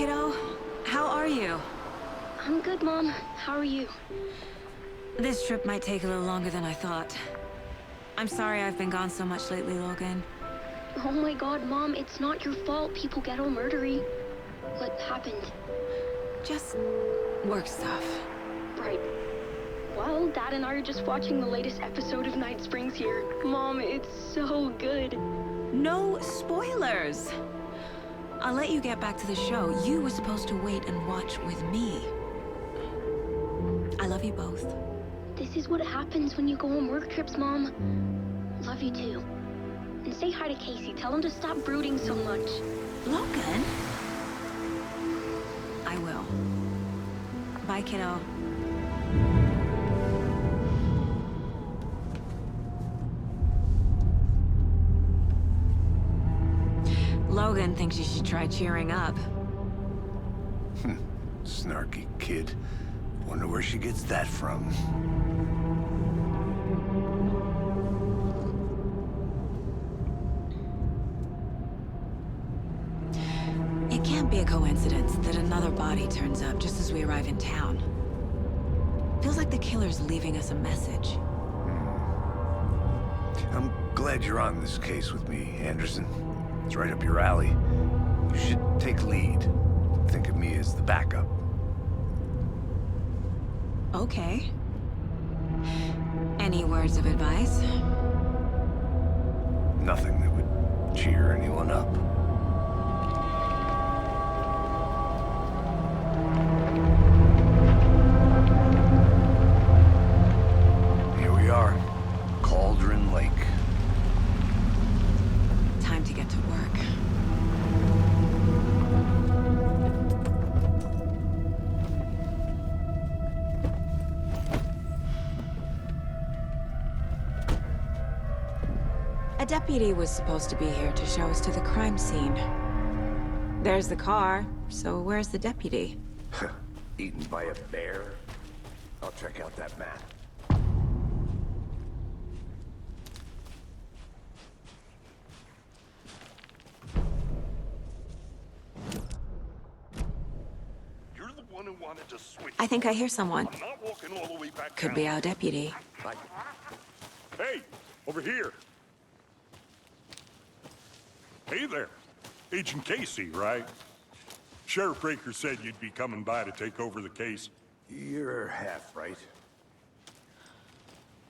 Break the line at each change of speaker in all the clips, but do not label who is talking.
kiddo. How are you?
I'm good, Mom. How are you?
This trip might take a little longer than I thought. I'm sorry I've been gone so much lately, Logan.
Oh my god, Mom, it's not your fault people get all murdery. What happened?
Just work stuff.
Right. Well, Dad and I are just watching the latest episode of Night Springs here. Mom, it's so good.
No spoilers! I'll let you get back to the show. You were supposed to wait and watch with me. I love you both.
This is what happens when you go on work trips, Mom. Love you too. And say hi to Casey. Tell him to stop brooding so much.
Logan? I will. Bye, kiddo. Logan thinks you should try cheering up.
Snarky kid. Wonder where she gets that from.
It can't be a coincidence that another body turns up just as we arrive in town. Feels like the killer's leaving us a message.
I'm glad you're on this case with me, Anderson. It's right up your alley. You should take lead. Think of me as the backup.
Okay. Any words of advice?
Nothing that would cheer anyone up. Here we are. Cauldron Lake.
Time to get to work. A deputy was supposed to be here to show us to the crime scene. There's the car, so where's the deputy?
Eaten by a bear? I'll check out that map.
You're the one who wanted to switch.
I think I hear someone.
I'm not walking all the way back
Could
down.
be our deputy.
Hey, over here. Hey there. Agent Casey, right? Sheriff Breaker said you'd be coming by to take over the case.
You're half right.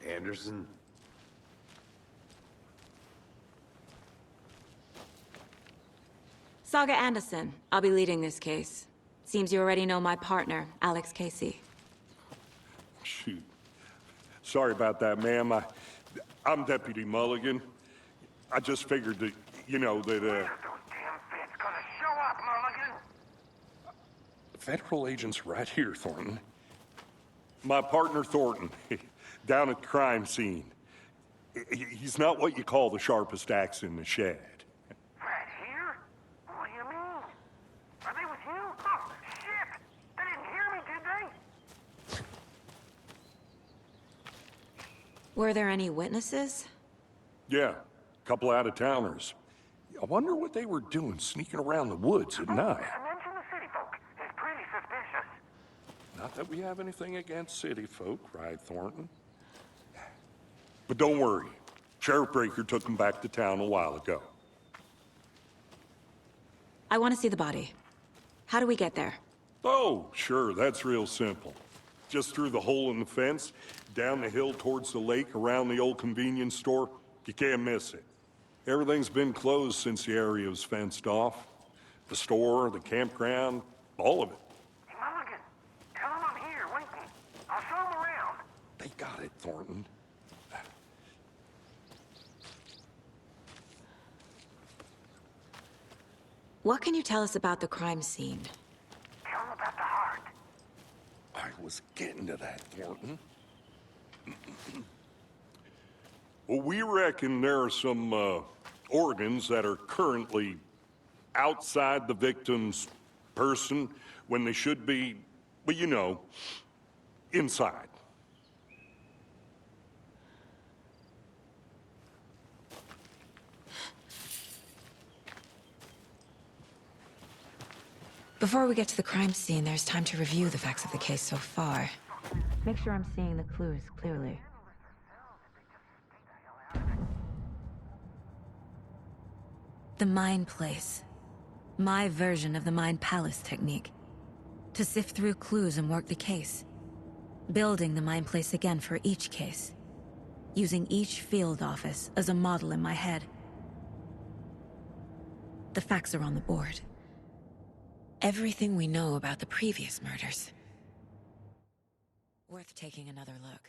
Anderson?
Saga Anderson. I'll be leading this case. Seems you already know my partner, Alex Casey.
Shoot. Sorry about that, ma'am. I'm Deputy Mulligan. I just figured that, that,
Those damn feds gonna show up, Mulligan.
Federal agent's right here, Thornton. My partner, Thornton, down at the crime scene. He's not what you call the sharpest axe in the shed.
Right here? What do you mean? Are they with you? Oh, shit! They didn't hear me, did they?
Were there any witnesses?
Yeah, a couple out-of-towners. I wonder what they were doing sneaking around the woods at night.
Mention the city folk. It's pretty suspicious.
Not that we have anything against city folk, right, Thornton? But don't worry. Sheriff Breaker took them back to town a while ago.
I want to see the body. How do we get there?
Oh, sure, that's real simple. Just through the hole in the fence, down the hill towards the lake, around the old convenience store. You can't miss it. Everything's been closed since the area was fenced off. The store, the campground, all of it.
Hey, Mulligan, tell them I'm here, waiting. I'll show them around.
They got it, Thornton.
What can you tell us about the crime scene?
Tell them about the heart.
I was getting to that, Thornton. Well, we reckon there are some organs that are currently outside the victim's person when they should be, well, inside.
Before we get to the crime scene, there's time to review the facts of the case so far. Make sure I'm seeing the clues clearly. The Mind Place. My version of the Mind Palace technique. To sift through clues and work the case. Building the Mind Place again for each case. Using each field office as a model in my head. The facts are on the board. Everything we know about the previous murders. Worth taking another look.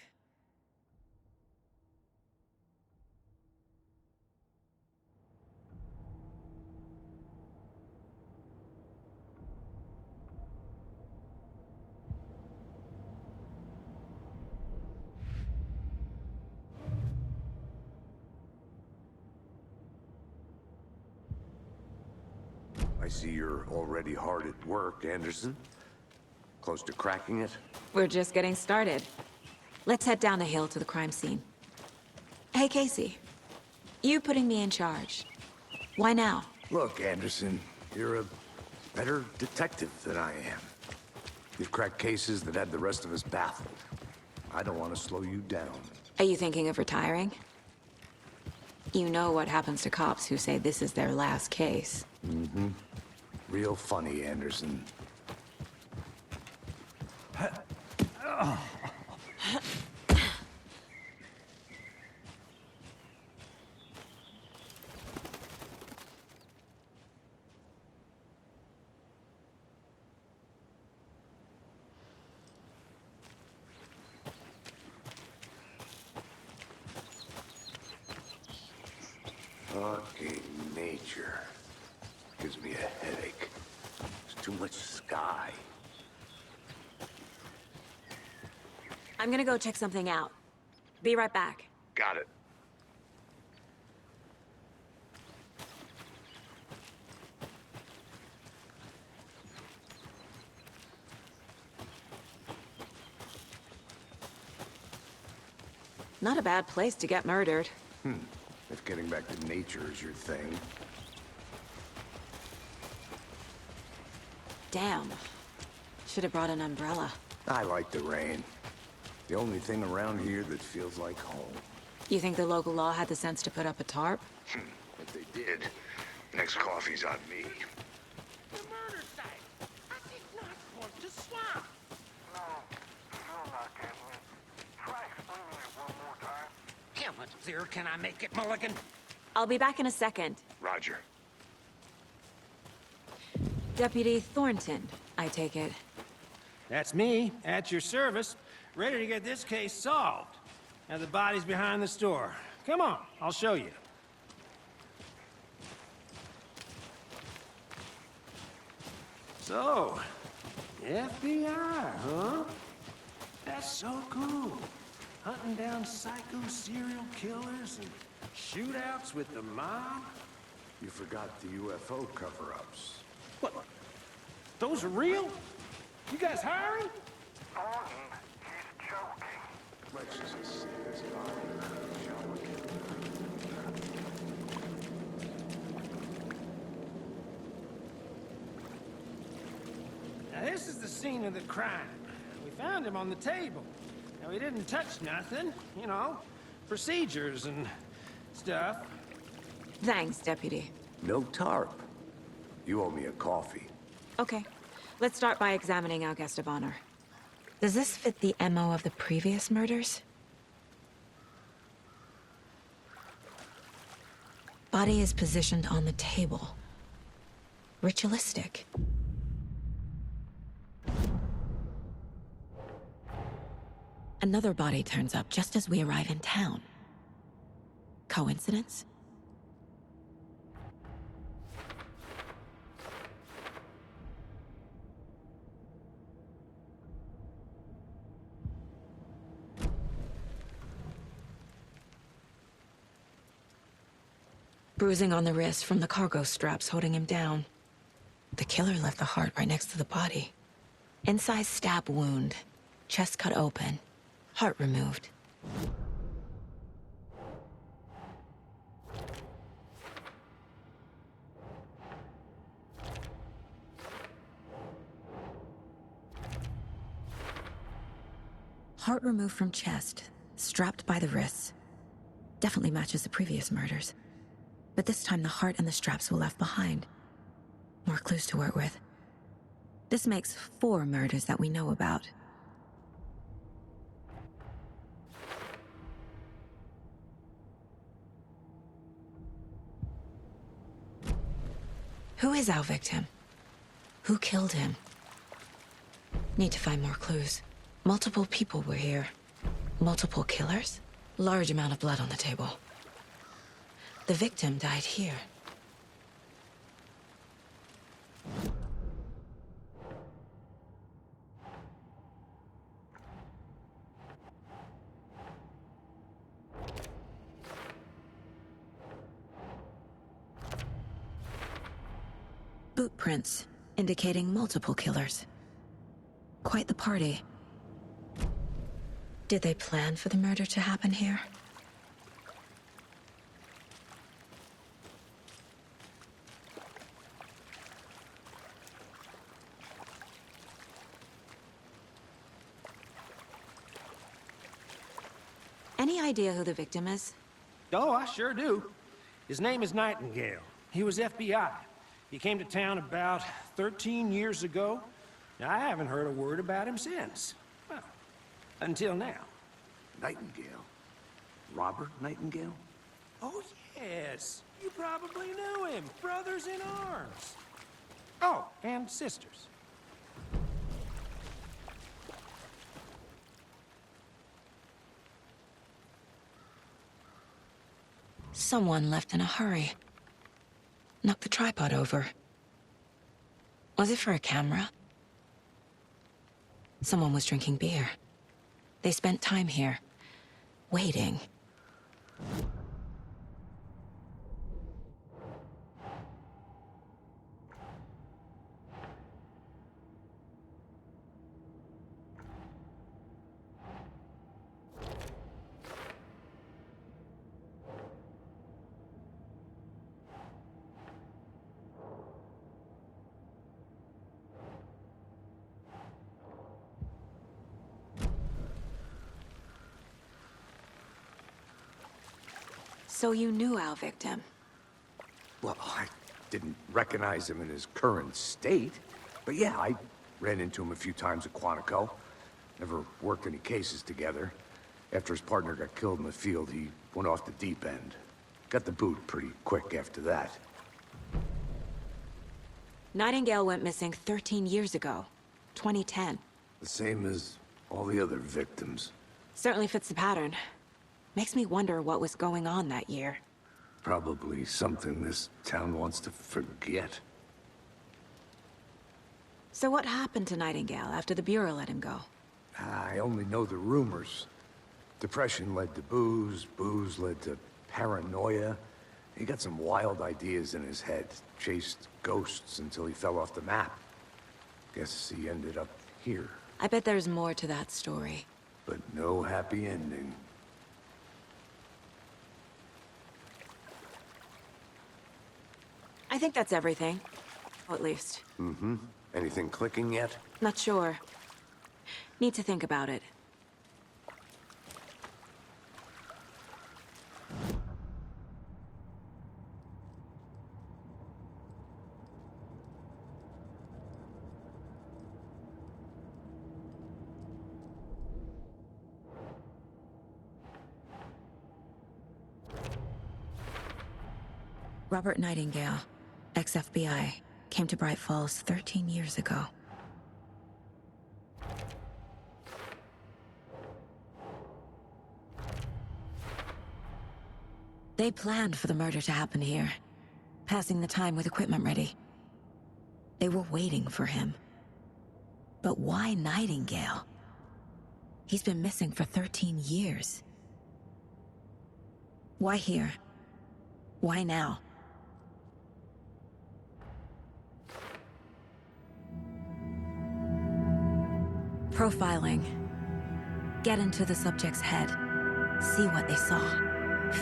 I see you're already hard at work, Anderson. Close to cracking it?
We're just getting started. Let's head down the hill to the crime scene. Hey, Casey. You putting me in charge. Why now?
Look, Anderson, you're a better detective than I am. You've cracked cases that had the rest of us baffled. I don't want to slow you down.
Are you thinking of retiring? You know what happens to cops who say this is their last case.
Mm-hmm. Real funny, Anderson. Fucking nature. Gives me a headache. There's too much sky.
I'm gonna go check something out. Be right back.
Got it.
Not a bad place to get murdered.
If getting back to nature is your thing.
Damn. Should have brought an umbrella.
I like the rain. The only thing around here that feels like home.
You think the local law had the sense to put up a tarp?
If they did, next coffee's on me.
The murder site. I did not want to swap. No, not Caitlin. Try explaining it one more time. How much clearer can I make it, Mulligan?
I'll be back in a second.
Roger.
Deputy Thornton, I take it.
That's me, at your service, ready to get this case solved. Now the body's behind the store. Come on, I'll show you. So, FBI, huh? That's so cool. Hunting down psycho serial killers and shootouts with the mob.
You forgot the UFO cover-ups.
What? Those are real? You guys hiring?
Thornton, he's joking.
Let's just see this body, shall we?
Now this is the scene of the crime. We found him on the table. Now he didn't touch nothing, you know, procedures and stuff.
Thanks, Deputy.
No tarp. You owe me a coffee.
Okay. Let's start by examining our guest of honor. Does this fit the MO of the previous murders? Body is positioned on the table. Ritualistic. Another body turns up just as we arrive in town. Coincidence? Bruising on the wrist from the cargo straps holding him down. The killer left the heart right next to the body. Incised stab wound. Chest cut open. Heart removed. Heart removed from chest, strapped by the wrists. Definitely matches the previous murders. But this time the heart and the straps were left behind. More clues to work with. This makes 4 murders that we know about. Who is our victim? Who killed him? Need to find more clues. Multiple people were here. Multiple killers? Large amount of blood on the table. The victim died here. Boot prints, indicating multiple killers. Quite the party. Did they plan for the murder to happen here? Any idea who the victim is?
Oh, I sure do. His name is Nightingale. He was FBI. He came to town about 13 years ago. Now, I haven't heard a word about him since. Well, until now.
Nightingale? Robert Nightingale?
Oh, yes. You probably knew him. Brothers in arms. Oh, and sisters.
Someone left in a hurry. Knocked the tripod over. Was it for a camera? Someone was drinking beer. They spent time here, waiting. So you knew our victim?
Well, I didn't recognize him in his current state. But yeah, I ran into him a few times at Quantico. Never worked any cases together. After his partner got killed in the field, he went off the deep end. Got the boot pretty quick after that.
Nightingale went missing 13 years ago, 2010.
The same as all the other victims.
Certainly fits the pattern. Makes me wonder what was going on that year.
Probably something this town wants to forget.
So what happened to Nightingale after the Bureau let him go?
I only know the rumors. Depression led to booze, booze led to paranoia. He got some wild ideas in his head, chased ghosts until he fell off the map. Guess he ended up here,
I bet there's more to that story.
but no happy ending.
I think that's everything. At least.
Mm-hmm. Anything clicking yet?
Not sure. Need to think about it. Robert Nightingale, ex-FBI, came to Bright Falls 13 years ago. They planned for the murder to happen here, passing the time with equipment ready. They were waiting for him. But why Nightingale? He's been missing for 13 years. Why here? Why now? Profiling. Get into the subject's head. See what they saw.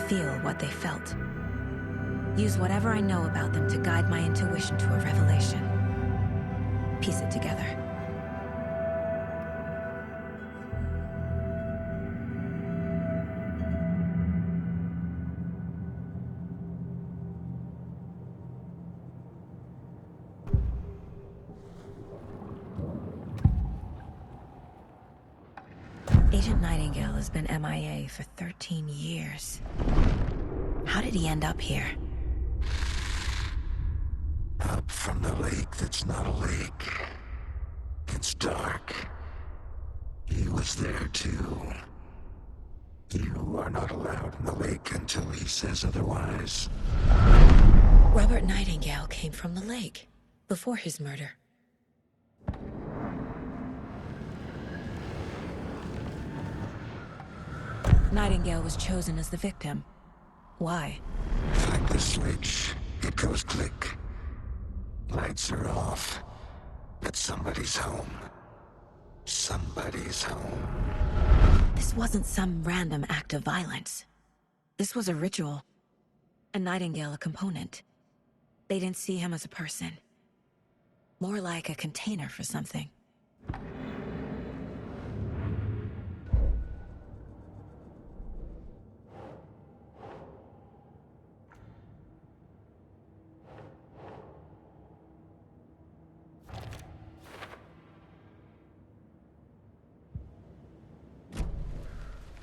Feel what they felt. Use whatever I know about them to guide my intuition to a revelation. Piece it together. Nightingale has been MIA for 13 years. How did he end up here?
Up from the lake that's not a lake. It's dark. He was there too. You are not allowed in the lake until he says otherwise.
Robert Nightingale came from the lake before his murder. Nightingale was chosen as the victim. Why?
Flick the switch. It goes click. Lights are off. But somebody's home. Somebody's home.
This wasn't some random act of violence. This was a ritual. A Nightingale a component. They didn't see him as a person. More like a container for something.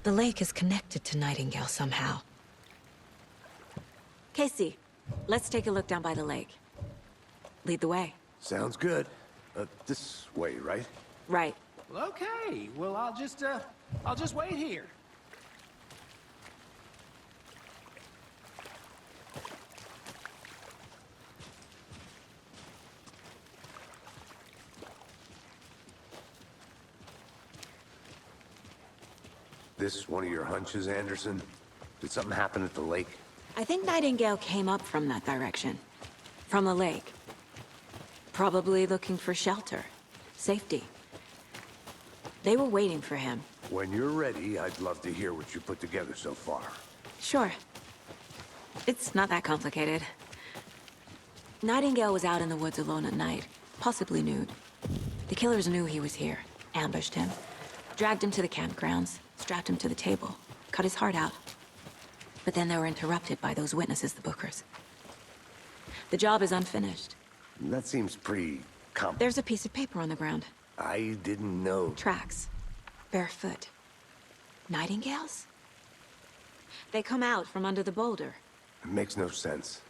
The lake is connected to Nightingale somehow. Casey, let's take a look down by the lake. Lead the way.
Sounds good. This way, right?
Right.
Well, okay. Well, I'll just wait here.
This one of your hunches, Anderson? Did something happen at the lake?
I think Nightingale came up from that direction. From the lake. Probably looking for shelter. Safety. They were waiting for him.
When you're ready, I'd love to hear what you put together so far.
Sure. It's not that complicated. Nightingale was out in the woods alone at night, possibly nude. The killers knew he was here, ambushed him, dragged him to the campgrounds, strapped him to the table, cut his heart out. But then they were interrupted by those witnesses, the Bookers. The job is unfinished.
That seems pretty
There's a piece of paper on the ground.
I didn't know.
Tracks. Barefoot. Nightingales? They come out from under the boulder.
It makes no sense.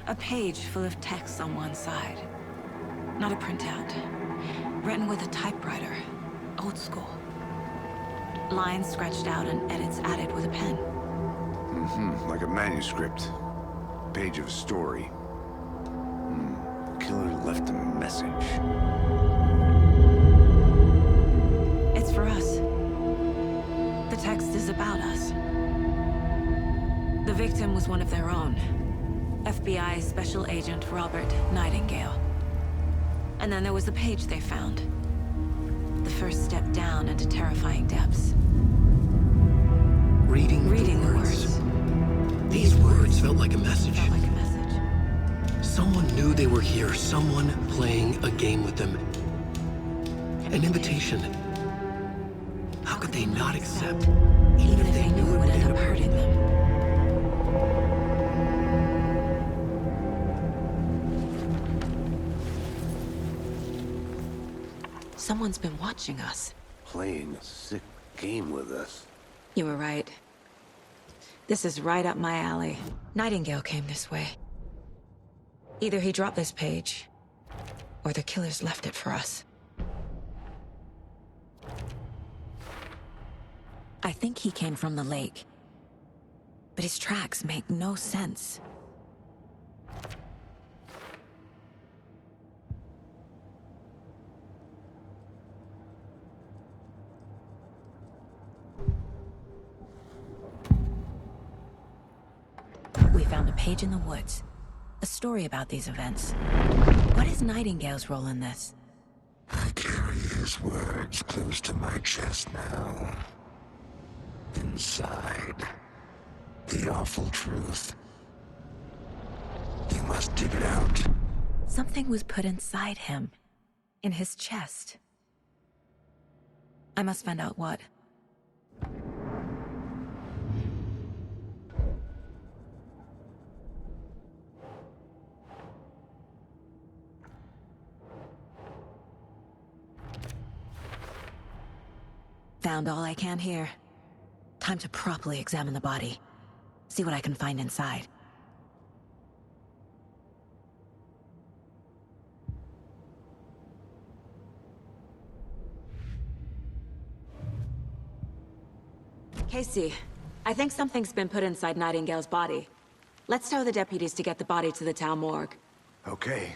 A page full of text on one side. Not a printout. Written with a typewriter. Old school. Lines scratched out and edits added with a pen.
Like a manuscript. Page of a story. Killer left a message.
It's for us. The text is about us. The victim was one of their own. FBI Special Agent Robert Nightingale. And then there was the page they found. The first step down into terrifying depths.
Reading the words. These words felt like a message.
Felt like a message.
Someone knew they were here, someone playing a game with them. An invitation. How could they not accept, even if they knew it would end up hurting them?
Someone's been watching us.
Playing a sick game with us.
You were right. This is right up my alley. Nightingale came this way. Either he dropped this page, or the killers left it for us. I think he came from the lake. But his tracks make no sense. We found a page in the woods. A story about these events. What is Nightingale's role in this?
I carry his words close to my chest now. Inside, the awful truth. You must dig it out.
Something was put inside him. In his chest. I must find out what. Found all I can here. Time to properly examine the body. See what I can find inside. Casey, I think something's been put inside Nightingale's body. Let's tell the deputies to get the body to the town morgue.
Okay.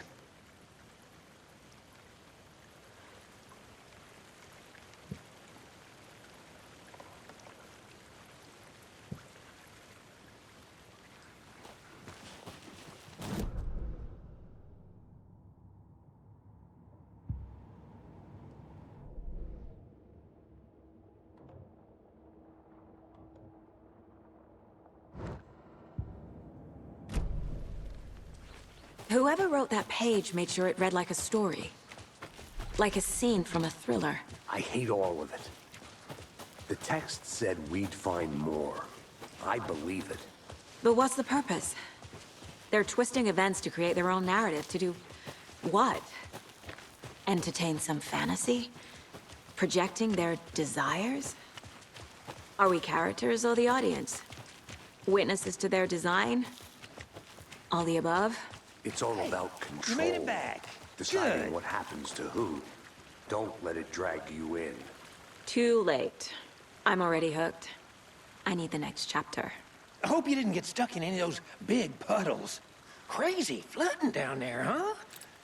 Whoever wrote that page made sure it read like a story. Like a scene from a thriller.
I hate all of it. The text said we'd find more. I believe it.
But what's the purpose? They're twisting events to create their own narrative. To do what? Entertain some fantasy? Projecting their desires? Are we characters or the audience? Witnesses to their design? All the above?
It's all about control.
You made it back.
Deciding
Good.
what happens to who. Don't let it drag you in.
Too late. I'm already hooked. I need the next chapter.
I hope you didn't get stuck in any of those big puddles. Crazy flooding down there, huh?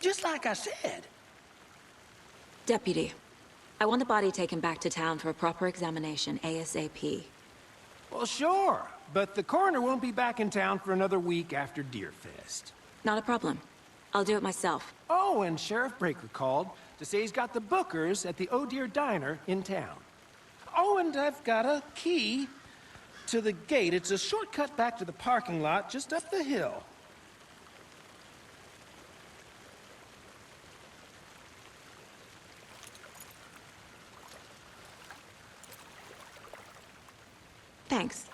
Just like I said.
Deputy, I want the body taken back to town for a proper examination ASAP.
Well, sure. But the coroner won't be back in town for another week after Deerfest.
Not a problem. I'll do it myself.
Oh, and Sheriff Breaker called to say he's got the Bookers at the Oh Dear Diner in town. Oh, and I've got a key to the gate. It's a shortcut back to the parking lot just up the hill.
Thanks.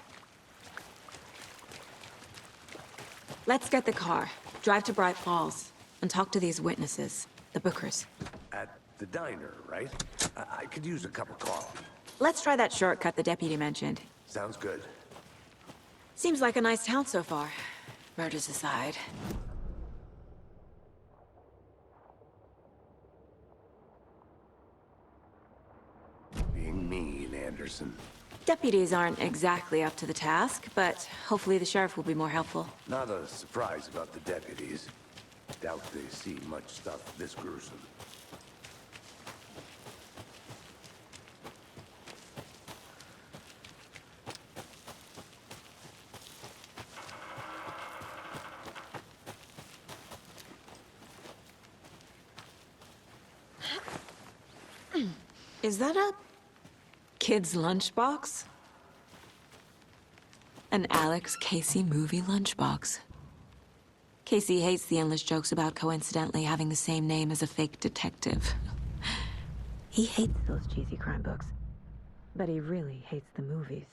Let's get the car, drive to Bright Falls, and talk to these witnesses, the Bookers.
At the diner, right? I could use a cup of coffee.
Let's try that shortcut the deputy mentioned.
Sounds good.
Seems like a nice town so far, murders aside.
Being mean, Anderson.
Deputies aren't exactly up to the task, but hopefully the sheriff will be more helpful.
Not a surprise about the deputies. Doubt they see much stuff this gruesome.
Is that a kid's lunchbox? An Alex Casey movie lunchbox. Casey hates the endless jokes about coincidentally having the same name as a fake detective. He hates those cheesy crime books, but he really hates the movies.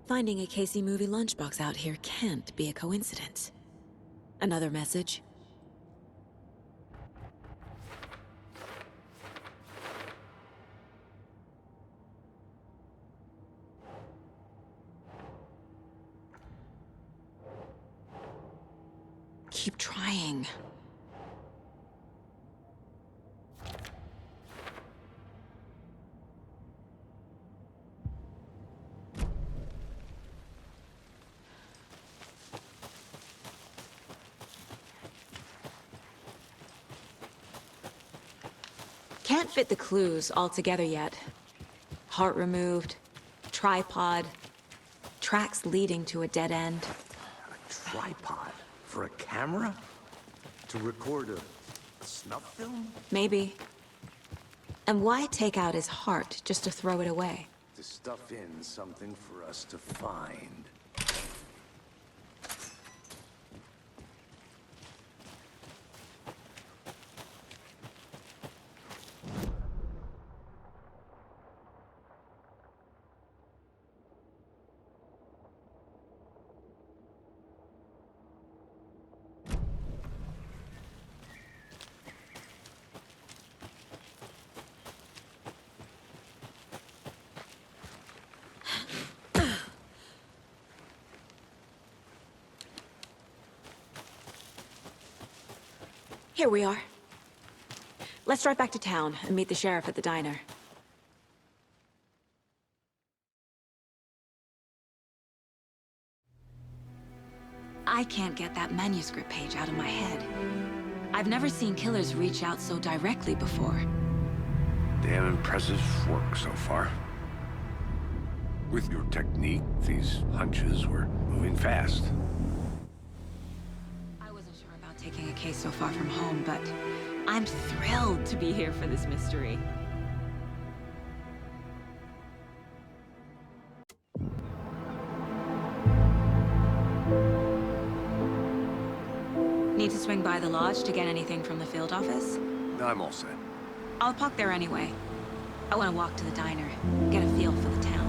Finding a Casey movie lunchbox out here can't be a coincidence. Another message? Keep trying. Can't fit the clues all together yet. Heart removed, tripod, tracks leading to a dead end.
A tripod? For a camera? To record a snuff film?
Maybe. And why take out his heart just to throw it away?
to stuff in something for us to find.
Here we are. Let's drive back to town and meet the sheriff at the diner. I can't get that manuscript page out of my head. I've never seen killers reach out so directly before.
Damn impressive work so far. With your technique, these hunches were moving fast.
I wasn't sure about taking a case so far from home, but I'm thrilled to be here for this mystery. Need to swing by the lodge to get anything from the field office?
I'm all set.
I'll park there anyway. I want to walk to the diner, get a feel for the town.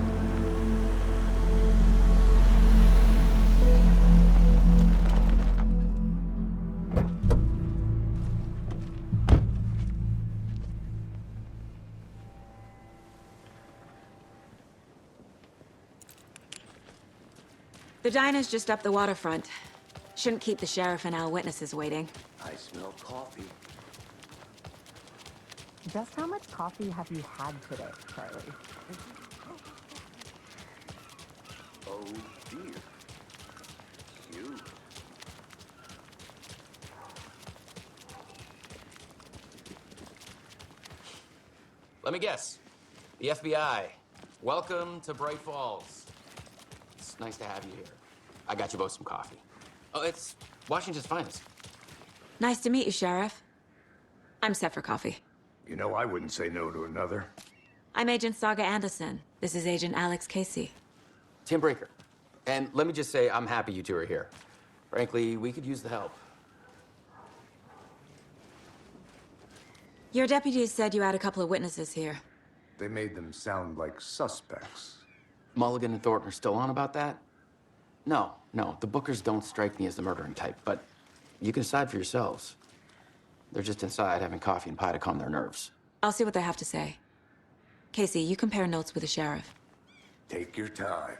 The diner's just up the waterfront. Shouldn't keep the sheriff and our witnesses waiting.
I smell coffee.
Just how much coffee have you had today, Charlie?
Oh dear. You.
Let me guess. The FBI. Welcome to Bright Falls. It's nice to have you here. I got you both some coffee. Oh, it's Washington's finest.
Nice to meet you, Sheriff. I'm set for coffee.
You know, I wouldn't say no to another.
I'm Agent Saga Anderson. This is Agent Alex Casey.
Tim Breaker. And let me just say, I'm happy you two are here. Frankly, we could use the help.
Your deputies said you had a couple of witnesses here.
They made them sound like suspects.
Mulligan and Thornton are still on about that? No, the Bookers don't strike me as the murdering type, but you can decide for yourselves. They're just inside having coffee and pie to calm their nerves.
I'll see what they have to say. Casey, you compare notes with the sheriff.
Take your time.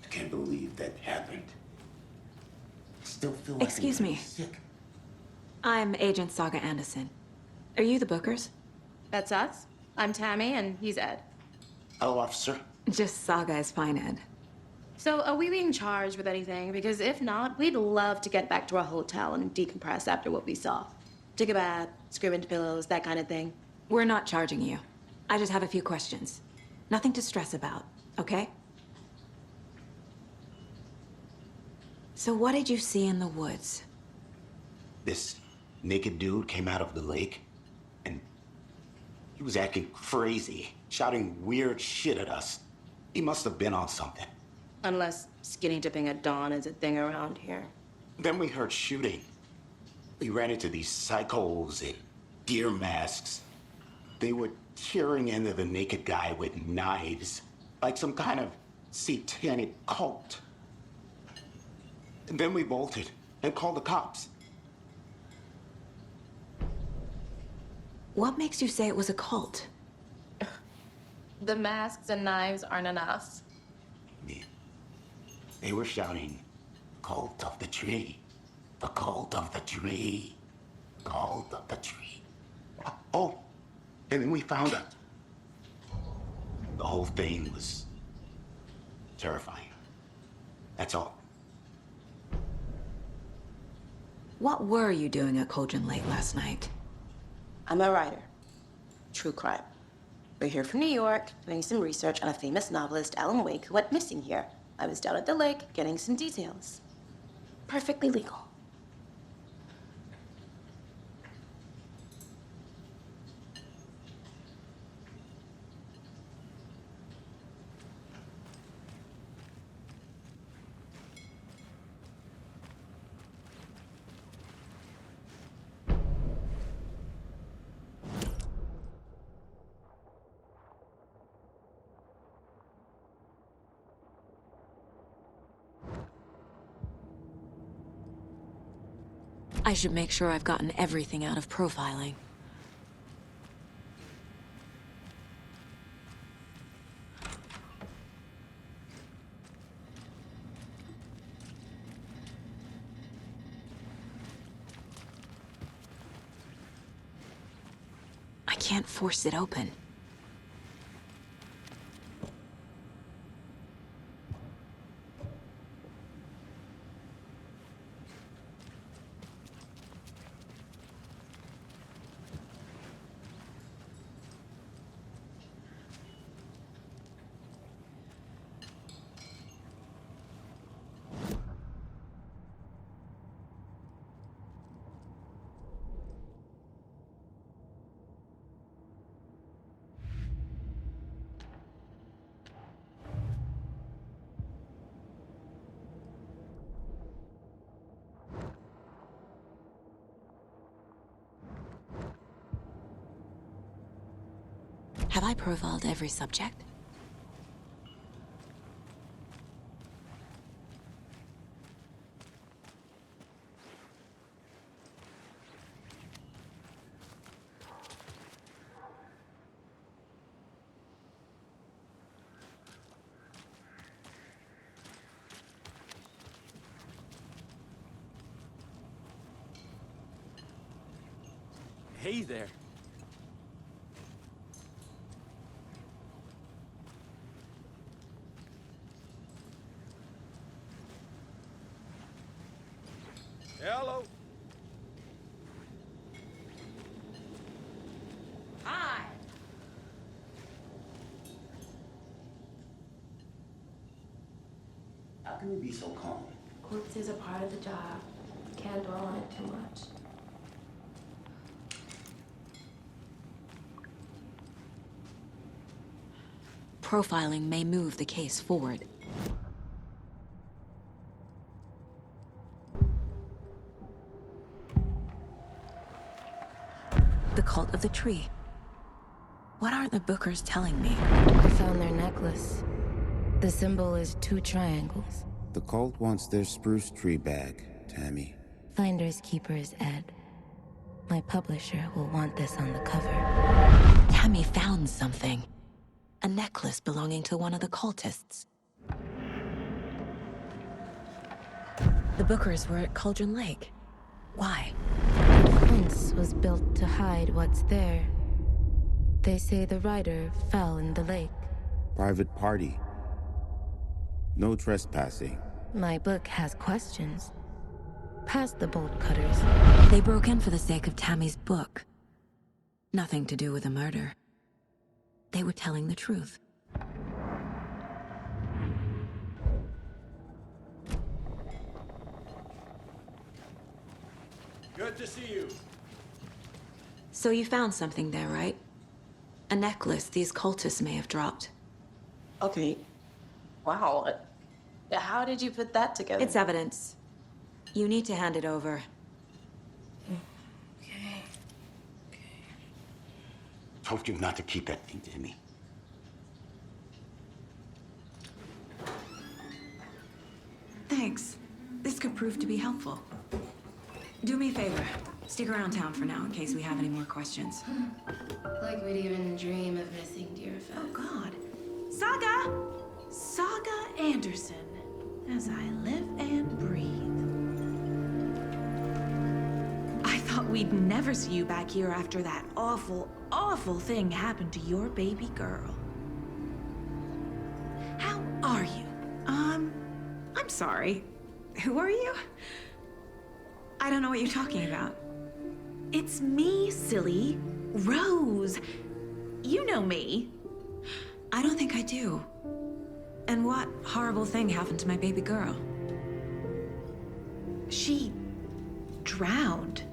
I can't believe that happened. I still feel like
Excuse
I'm
me.
sick.
I'm Agent Saga Anderson. Are you the Bookers?
That's us. I'm Tammy, and he's Ed.
Hello, officer.
Just Saga is fine, Ed.
So, are we being charged with anything? Because if not, we'd love to get back to our hotel and decompress after what we saw. Take a bath, scream into pillows, that kind of thing.
We're not charging you. I just have a few questions. Nothing to stress about, okay? So what did you see in the woods?
This naked dude came out of the lake, and he was acting crazy, shouting weird shit at us. He must have been on something.
Unless skinny dipping at dawn is a thing around here.
Then we heard shooting. We ran into these psychos in deer masks. They were tearing into the naked guy with knives, like some kind of satanic cult. And then we bolted and called the cops.
What makes you say it was a cult?
The masks and knives aren't enough.
They were shouting, "Cult of the tree, the cult of the tree, cult of the tree." Oh, and then we found out. The whole thing was terrifying. That's all.
What were you doing at Cauldron Lake last night?
I'm a writer. True crime. We're here from New York, doing some research on a famous novelist, Alan Wake, who went missing here. I was down at the lake, getting some details. Perfectly legal.
I should make sure I've gotten everything out of profiling. I can't force it open. Have I profiled every subject?
Hey there. Hello.
Hi.
How can you be so calm?
Quirks is a part of the job. Can't dwell on it too much.
Profiling may move the case forward. The cult of the tree. What are the Bookers telling me?
I found their necklace. The symbol is 2 triangles.
The cult wants their spruce tree back, Tammy.
Finders keepers, Ed. My publisher will want this on the cover.
Tammy found something. A necklace belonging to one of the cultists. The Bookers were at Cauldron Lake. Why?
The fence was built to hide what's there. They say the rider fell in the lake.
Private party. No trespassing.
My book has questions. Past the bolt cutters.
They broke in for the sake of Tammy's book. Nothing to do with a murder. They were telling the truth.
Good to see you.
So you found something there, right? A necklace these cultists may have dropped.
Okay. Wow. How did you put that together?
It's evidence. You need to hand it over.
Okay.
Told you not to keep that thing to me.
Thanks. This could prove to be helpful. Do me a favor. Stick around town for now in case we have any more questions.
Like we'd even dream of missing dear Fez.
Oh, God. Saga! Saga Anderson. As I live and breathe. I thought we'd never see you back here after that awful, awful thing happened to your baby girl. How are you? I'm sorry. Who are you? I don't know what you're talking about. It's me, silly. Rose. You know me.
I don't think I do. And what horrible thing happened to my baby girl?
She drowned.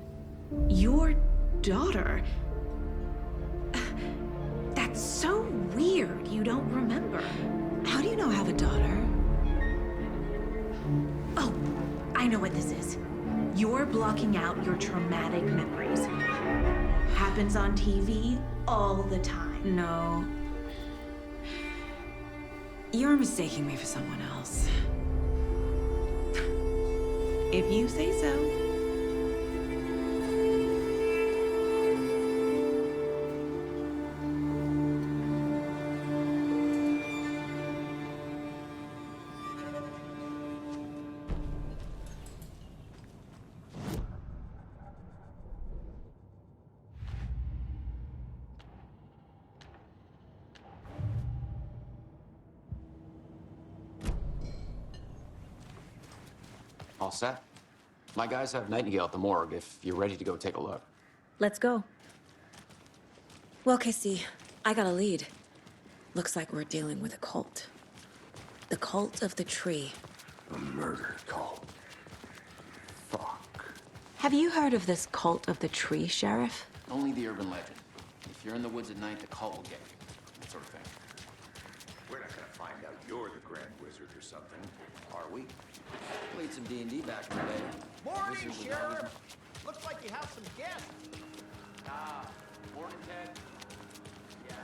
Your daughter. That's so weird you don't remember.
How do you know I have a daughter?
Oh, I know what this is. You're blocking out your traumatic memories. Happens on TV all the time.
No. You're mistaking me for someone else.
If you say so.
All set. My guys have Nightingale at the morgue if you're ready to go take a look.
Let's go. Well, Casey, I got a lead. Looks like we're dealing with a cult. The cult of the tree.
A murder cult. Fuck.
Have you heard of this cult of the tree, Sheriff?
Only the urban legend. If you're in the woods at night, the cult will get you. That sort of thing.
We're not gonna find out you're the Grand Wizard or something, are we?
Played some D&D back in the day.
Morning,
Wizard was
Sheriff!
always-
Looks like you have some guests.
Ah, morning, Ted. Yeah.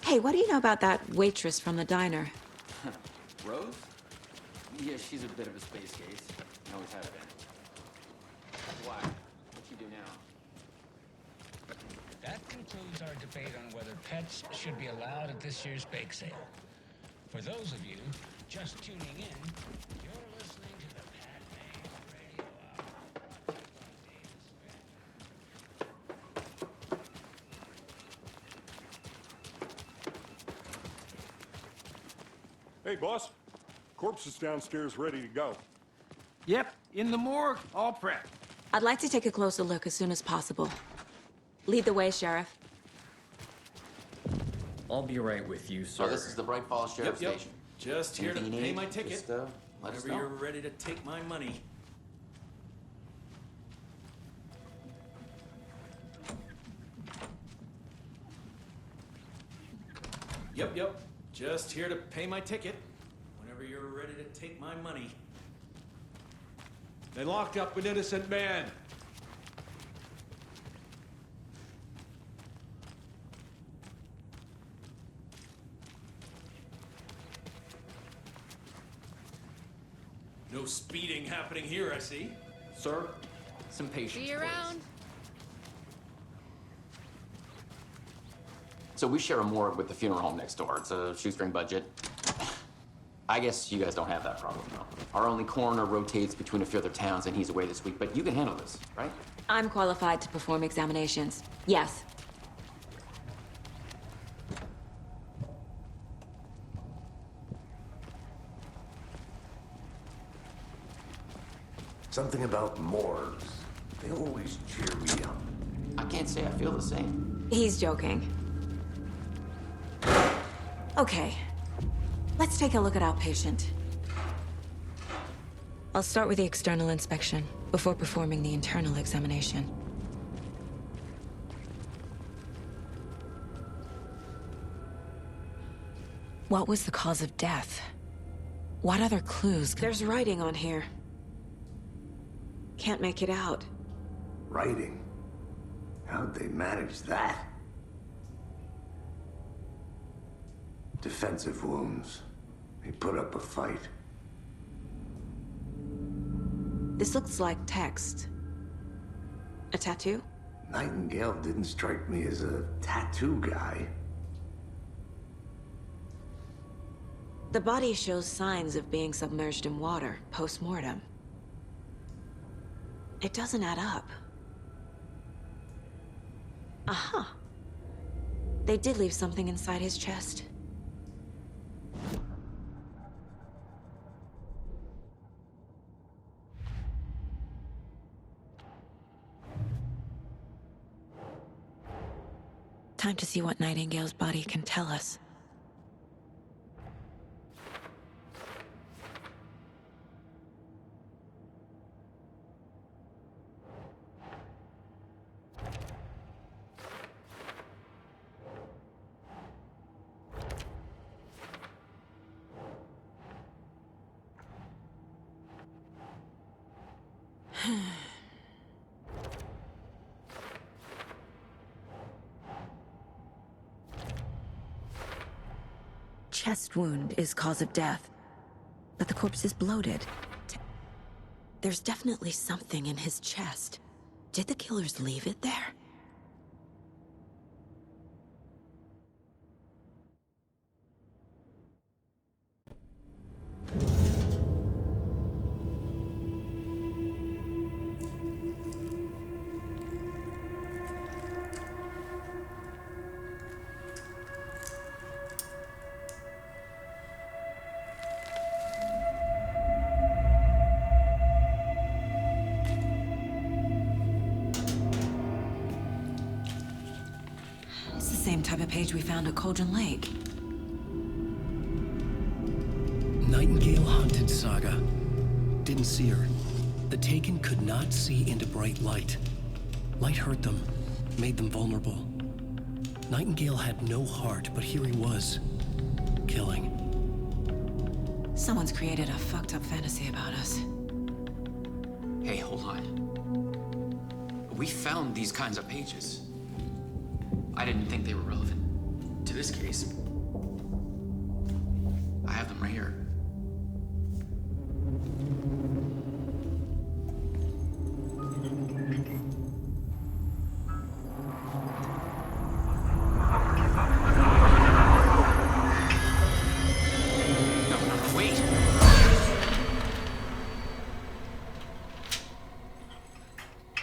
Hey, what do you know about that waitress from the diner?
Rose? Yeah, she's a bit of a space case. Always has been. Why? What'd you do now?
That concludes our debate on whether pets should be allowed at this year's bake sale. For those of you just tuning in, you're listening to the Pat Maine Radio Hour.
Hey, boss. Corpse is downstairs ready to go.
Yep, in the morgue, all prepped.
I'd like to take a closer look as soon as possible. Lead the way, Sheriff.
I'll be right with you, sir.
Oh, this is the Bright Falls Sheriff
Yep.
Station.
Just here to
Anything you
pay
need,
my ticket.
just, let us
Whenever
know.
you're ready to take my money. Yep. Just here to pay my ticket. Whenever you're ready to take my money.
They locked up an innocent man.
No speeding happening here, I see.
Sir, some patience,
See you
please.
around.
So we share a morgue with the funeral home next door. It's a shoestring budget. I guess you guys don't have that problem, though. Our only coroner rotates between a few other towns, and he's away this week. But you can handle this, right?
I'm qualified to perform examinations. Yes.
Something about morgues. They always cheer me up.
I can't say I feel the same.
He's joking. Okay. Let's take a look at our patient. I'll start with the external inspection before performing the internal examination. What was the cause of death? What other clues? There's writing on here. Can't make it out.
Writing? How'd they manage that? Defensive wounds. He put up a fight.
This looks like text. A tattoo?
Nightingale didn't strike me as a tattoo guy.
The body shows signs of being submerged in water, post-mortem. It doesn't add up. Aha. They did leave something inside his chest. Time to see what Nightingale's body can tell us. Chest wound is cause of death, but the corpse is bloated. There's definitely something in his chest. Did the killers leave it there? same type of page we found at Cauldron Lake.
Nightingale hunted Saga. Didn't see her. The Taken could not see into bright light. Light hurt them, made them vulnerable. Nightingale had no heart, but here he was, killing.
Someone's created a fucked up fantasy about us.
Hey, hold on. We found these kinds of pages. I didn't think they were relevant to this case. I have them right here.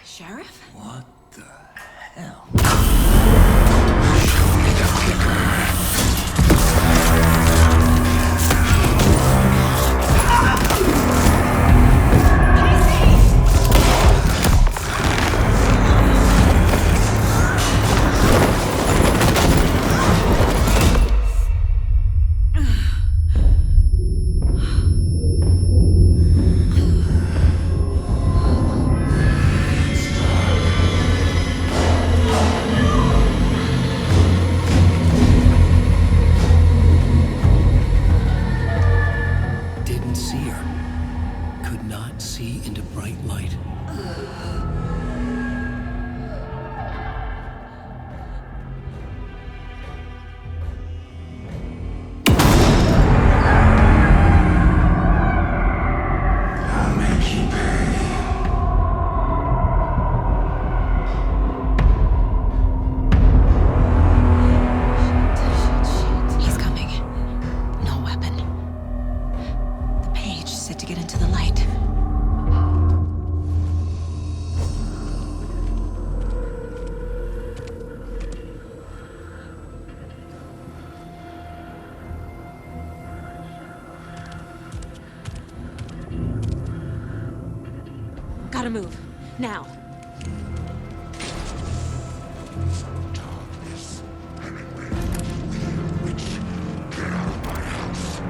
Sheriff?
What the hell?
Didn't see her. Could not see into bright light.
I'll make you pay.
He's coming. No weapon. The page said to get into the light. Gotta move. Now.
Darkness. Anyway, witch, get out of my house.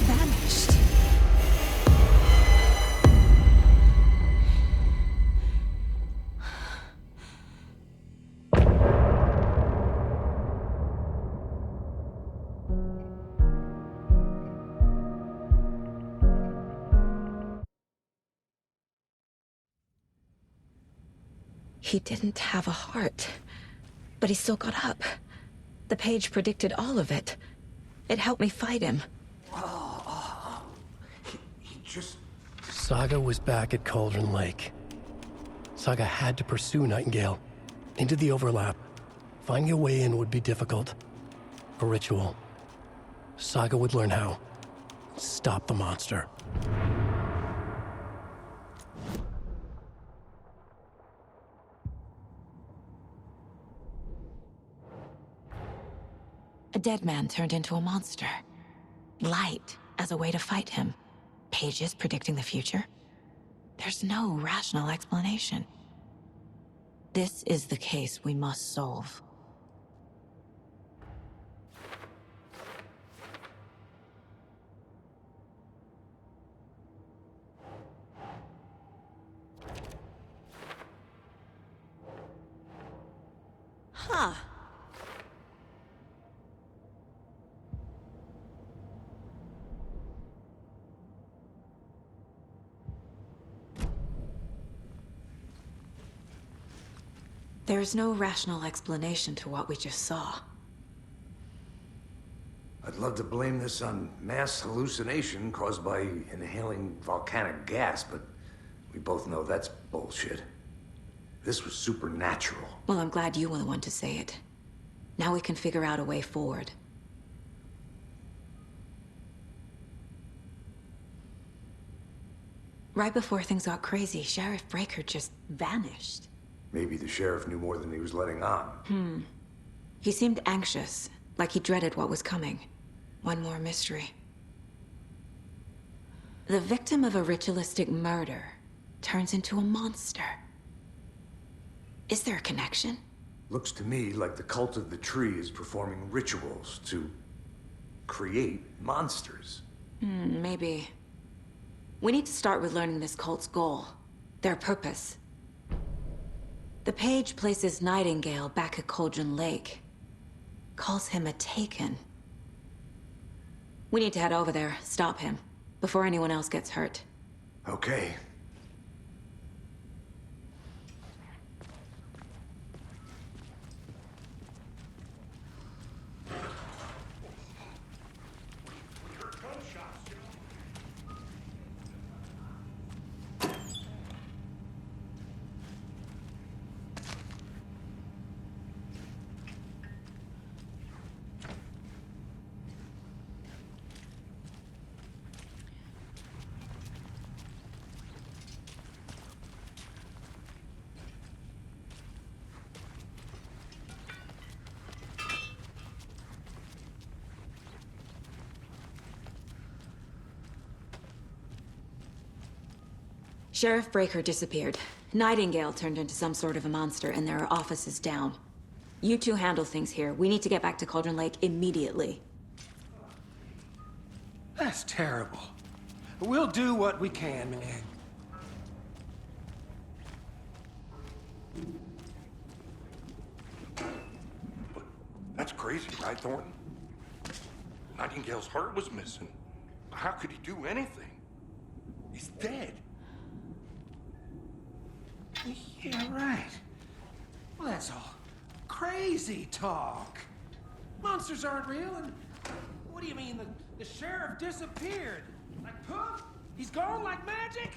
Vanished. He didn't have a heart, but he still got up. The page predicted all of it. It helped me fight him.
He just...
Saga was back at Cauldron Lake. Saga had to pursue Nightingale. Into the overlap. Finding a way in would be difficult. A ritual. Saga would learn how. Stop the monster.
A dead man turned into a monster. Light as a way to fight him. Pages predicting the future. There's no rational explanation. This is the case we must solve. Huh. There's no rational explanation to what we just saw.
I'd love to blame this on mass hallucination caused by inhaling volcanic gas, but we both know that's bullshit. This was supernatural.
Well, I'm glad you were the one to say it. Now we can figure out a way forward. Right before things got crazy, Sheriff Breaker just vanished.
Maybe the sheriff knew more than he was letting on.
He seemed anxious, like he dreaded what was coming. One more mystery. The victim of a ritualistic murder turns into a monster. Is there a connection?
Looks to me like the cult of the tree is performing rituals to create monsters.
Maybe. We need to start with learning this cult's goal, their purpose. The page places Nightingale back at Cauldron Lake. Calls him a Taken. We need to head over there, stop him, before anyone else gets hurt.
Okay.
Sheriff Breaker disappeared. Nightingale turned into some sort of a monster, and there are offices down. You two handle things here. We need to get back to Cauldron Lake immediately.
That's terrible. We'll do what we can, man.
That's crazy, right, Thornton? Nightingale's heart was missing. How could he do anything? He's dead.
Yeah, right. Well, that's all crazy talk. Monsters aren't real, and what do you mean the sheriff disappeared? Like poof? He's gone like magic?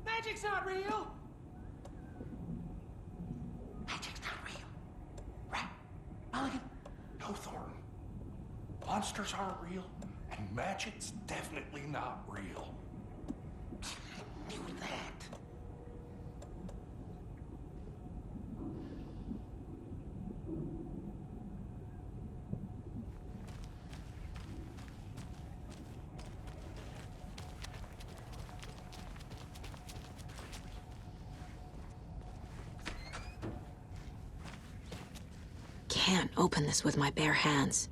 Magic's not real.
Magic's not real. Right, Mulligan? No, Thornton. Monsters aren't real, and magic's definitely not real. I knew that.
Can't open this with my bare hands.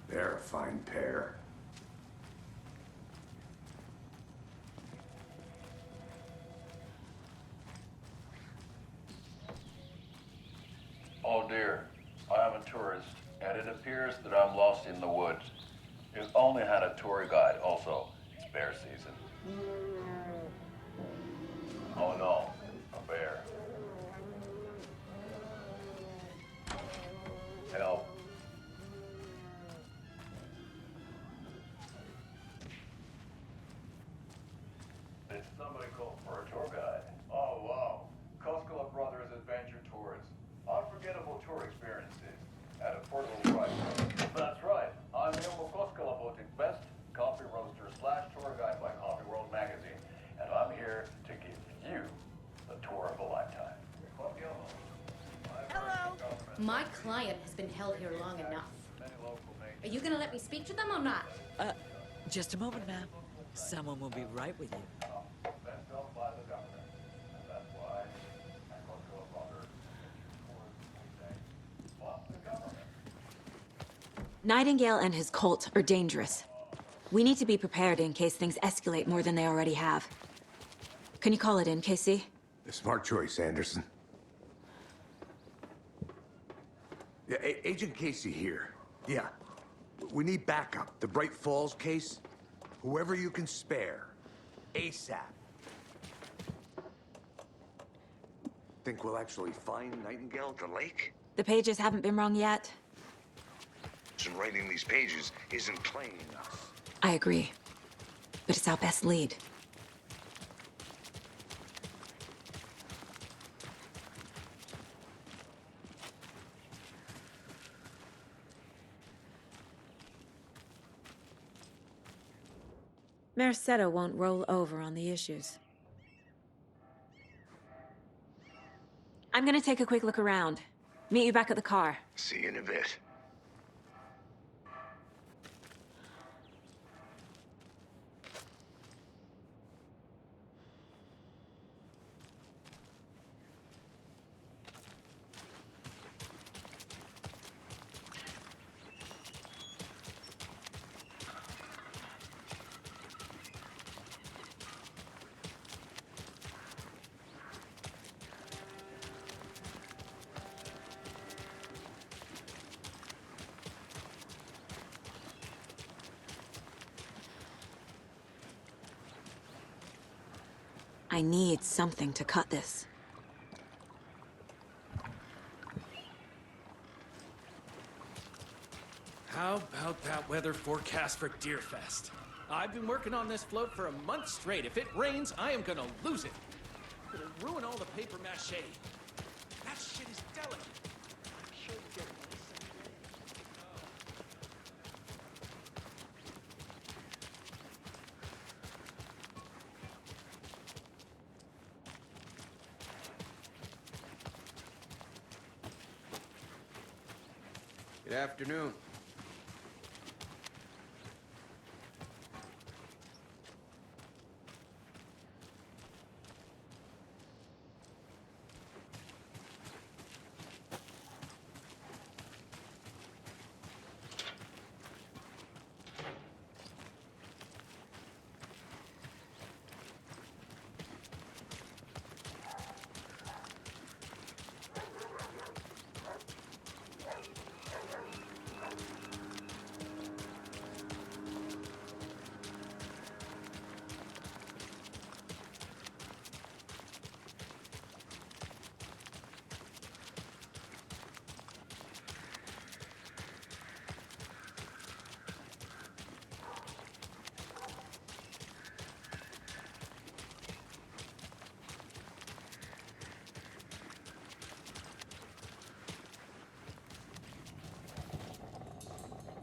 They're a fine pair.
Oh dear, I am a tourist, and it appears that I'm lost in the woods. You've only had a tour guide, also. It's bear season. Oh no, a bear. Help. Did somebody call for a tour guide? Oh wow, Koskela Brothers Adventure Tours. Unforgettable tour experiences at affordable prices. That's right, I'm Ilmo Koskela Botic's best coffee roaster / tour guide by Coffee World magazine, and I'm here to give you the tour of a lifetime.
Hello. My client has been held here long enough. Are you gonna let me speak to them or not?
Just a moment, ma'am. Someone will be right with you.
Nightingale and his cult are dangerous. We need to be prepared in case things escalate more than they already have. Can you call it in, Casey?
A smart choice, Anderson. Yeah, Agent Casey here. Yeah. We need backup. The Bright Falls case. Whoever you can spare. ASAP. Think we'll actually find Nightingale at the lake?
The pages haven't been wrong yet.
And writing these pages isn't playing us.
I agree. But it's our best lead. Mercado won't roll over on the issues. I'm gonna take a quick look around. Meet you back at the car.
See you in a bit.
I need something to cut this.
How about that weather forecast for Deerfest? I've been working on this float for a month straight. If it rains, I am gonna lose it. It'll ruin all the paper mache. That shit is delicate. I'm sure you get it.
Good afternoon.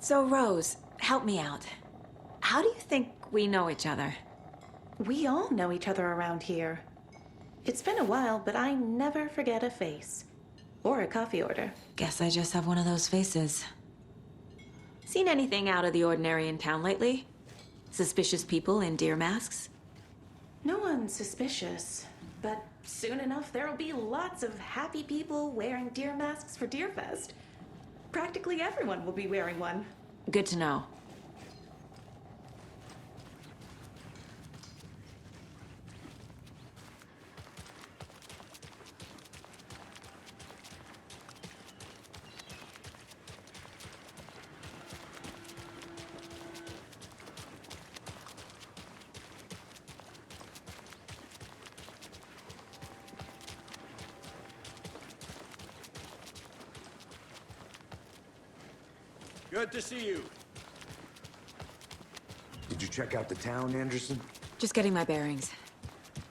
So, Rose, help me out. How do you think we know each other?
We all know each other around here. It's been a while, but I never forget a face. Or a coffee order.
Guess I just have one of those faces. Seen anything out of the ordinary in town lately? Suspicious people in deer masks?
No one's suspicious. But soon enough, there'll be lots of happy people wearing deer masks for Deerfest. Practically everyone will be wearing one.
Good to know.
Good to see you.
Did you check out the town, Anderson?
Just getting my bearings.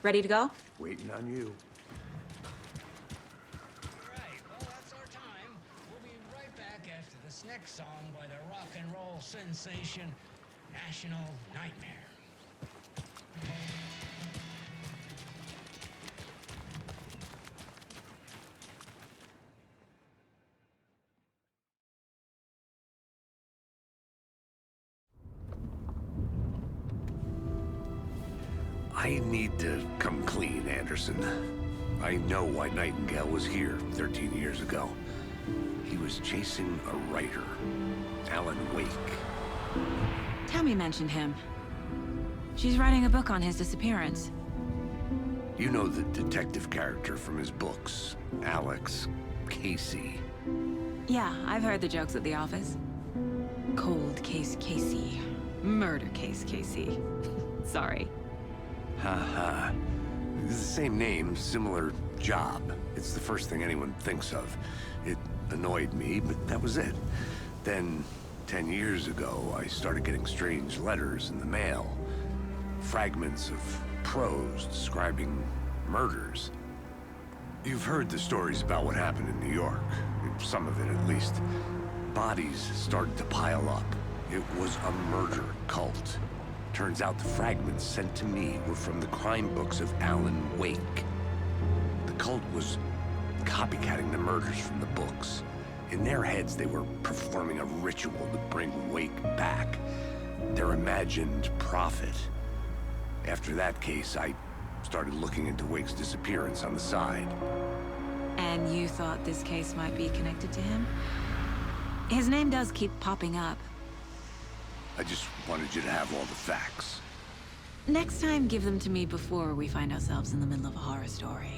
Ready to go?
Waiting on you.
Right, well, that's our time. We'll be right back after this next song by the rock and roll sensation, National Nightmare.
I need to come clean, Anderson. I know why Nightingale was here 13 years ago. He was chasing a writer, Alan Wake.
Tammy mentioned him. She's writing a book on his disappearance.
You know the detective character from his books, Alex, Casey.
Yeah, I've heard the jokes at the office. Cold case Casey. Murder case Casey. Sorry.
Haha. It's the same name, similar job. It's the first thing anyone thinks of. It annoyed me, but that was it. Then, 10 years ago, I started getting strange letters in the mail. Fragments of prose describing murders. You've heard the stories about what happened in New York. Some of it, at least. Bodies started to pile up. It was a murder cult. Turns out the fragments sent to me were from the crime books of Alan Wake. The cult was copycatting the murders from the books. In their heads, they were performing a ritual to bring Wake back. Their imagined prophet. After that case, I started looking into Wake's disappearance on the side.
And you thought this case might be connected to him? His name does keep popping up.
I just wanted you to have all the facts.
Next time, give them to me before we find ourselves in the middle of a horror story.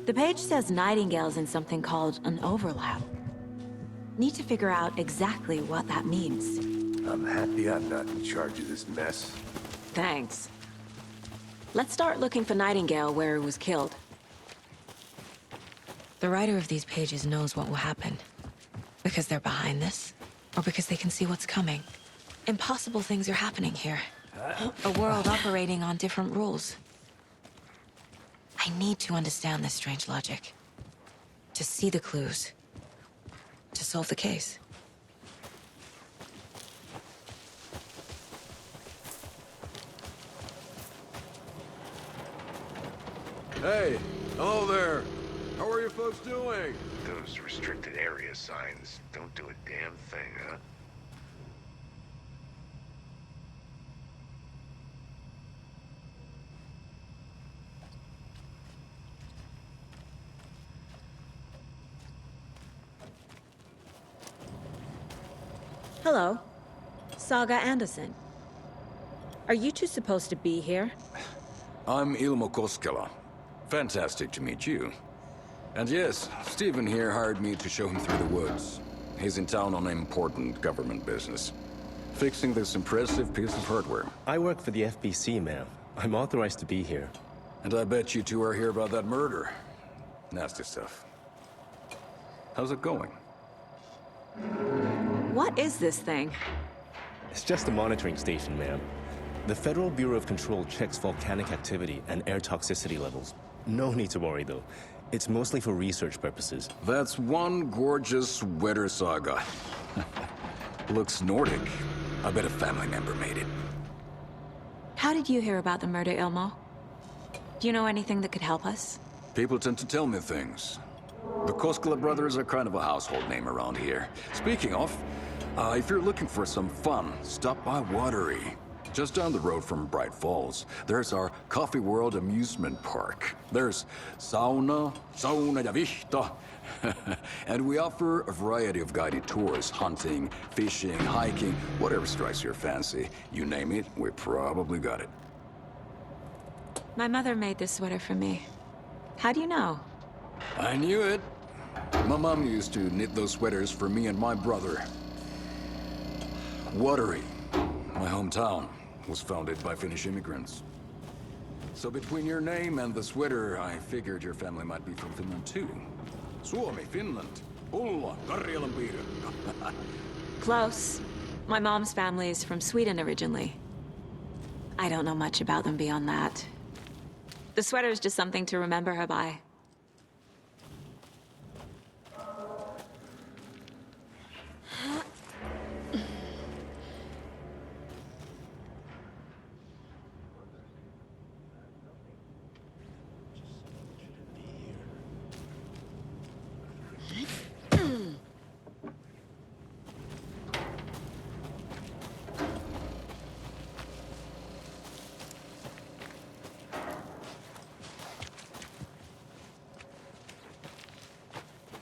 The page says Nightingale's in something called an overlap. Need to figure out exactly what that means.
I'm happy I'm not in charge of this mess.
Thanks. Let's start looking for Nightingale where he was killed. The writer of these pages knows what will happen. Because they're behind this, or because they can see what's coming. Impossible things are happening here. A world operating on different rules. I need to understand this strange logic. To see the clues. To solve the case.
Hey, hello there. How are you folks doing?
Those restricted area signs don't do a damn thing, huh?
Hello. Saga Anderson. Are you two supposed to be here?
I'm Ilmo Koskela. Fantastic to meet you. And yes, Stephen here hired me to show him through the woods. He's in town on important government business. Fixing this impressive piece of hardware.
I work for the FBC, ma'am. I'm authorized to be here.
And I bet you two are here about that murder. Nasty stuff. How's it going?
What is this thing?
It's just a monitoring station, ma'am. The Federal Bureau of Control checks volcanic activity and air toxicity levels. No need to worry, though. It's mostly for research purposes.
That's one gorgeous weather saga. Looks Nordic. I bet a family member made it.
How did you hear about the murder, Ilmo? Do you know anything that could help us?
People tend to tell me things. The Koskela brothers are kind of a household name around here. Speaking of, if you're looking for some fun, stop by Watery. Just down the road from Bright Falls, there's our Coffee World amusement park. There's sauna ja vihta. And we offer a variety of guided tours, hunting, fishing, hiking, whatever strikes your fancy. You name it, we probably got it.
My mother made this sweater for me. How do you know?
I knew it. My mom used to knit those sweaters for me and my brother. Watery, my hometown, was founded by Finnish immigrants. So between your name and the sweater, I figured your family might be from Finland too. Suomi, Finland, Ulla, Karjalanpiiri.
Close. My mom's family is from Sweden originally. I don't know much about them beyond that. The sweater is just something to remember her by.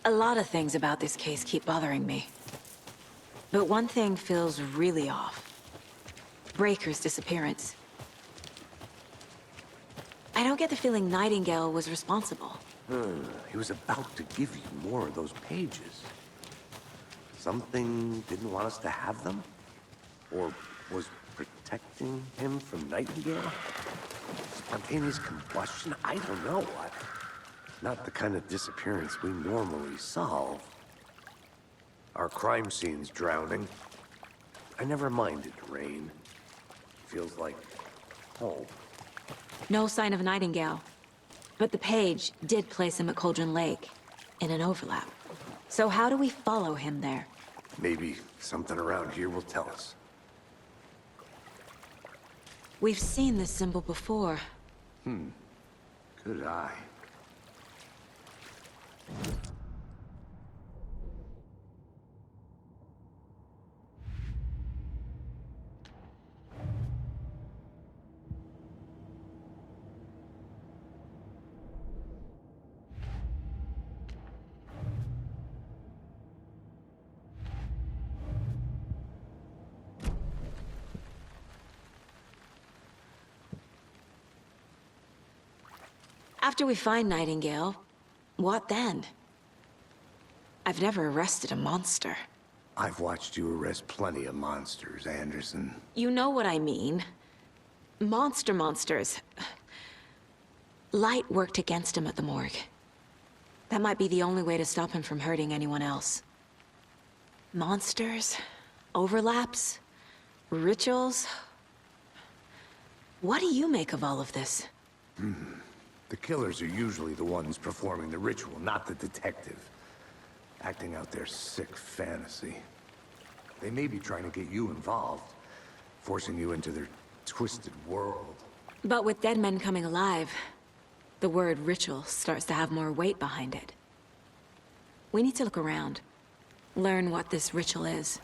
A lot of things about this case keep bothering me. But one thing feels really off. Breaker's disappearance. I don't get the feeling Nightingale was responsible.
He was about to give you more of those pages. Something didn't want us to have them? Or was protecting him from Nightingale? Spontaneous combustion? I don't know. Not the kind of disappearance we normally solve. Our crime scene's drowning. I never minded rain. Feels like home.
No sign of Nightingale. But the page did place him at Cauldron Lake, in an overlap. So how do we follow him there?
Maybe something around here will tell us.
We've seen this symbol before.
Good eye.
After we find Nightingale, what then? I've never arrested a monster.
I've watched you arrest plenty of monsters, Anderson.
You know what I mean. Monsters. Light worked against him at the morgue. That might be the only way to stop him from hurting anyone else. Monsters? Overlaps? Rituals? What do you make of all of this?
The killers are usually the ones performing the ritual, not the detective. Acting out their sick fantasy. They may be trying to get you involved, forcing you into their twisted world.
But with dead men coming alive, the word ritual starts to have more weight behind it. We need to look around. Learn what this ritual is.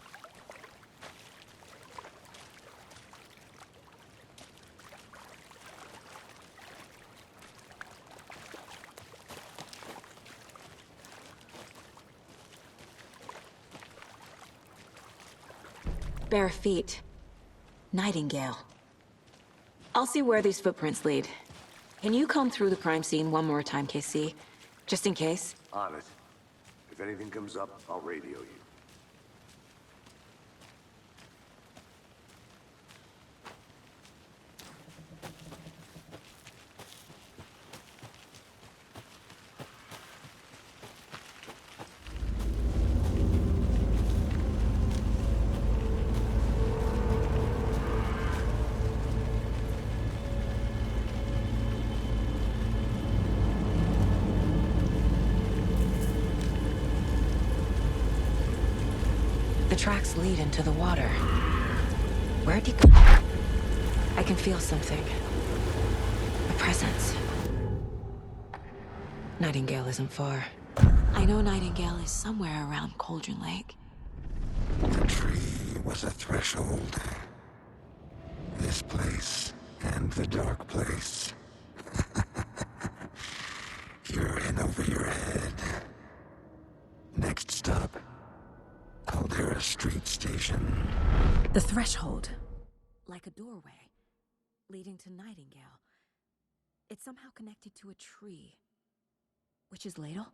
Bare feet. Nightingale. I'll see where these footprints lead. Can you comb through the crime scene one more time, KC? Just in case?
On it. If anything comes up, I'll radio you.
The tracks lead into the water. Where'd he go? I can feel something. A presence. Nightingale isn't far. I know Nightingale is somewhere around Cauldron Lake.
The tree was a threshold. This place and the dark place. You're in over your head. Next stop, Caldera Street Station.
The threshold. Like a doorway, leading to Nightingale. It's somehow connected to a tree. Witch's Ladle?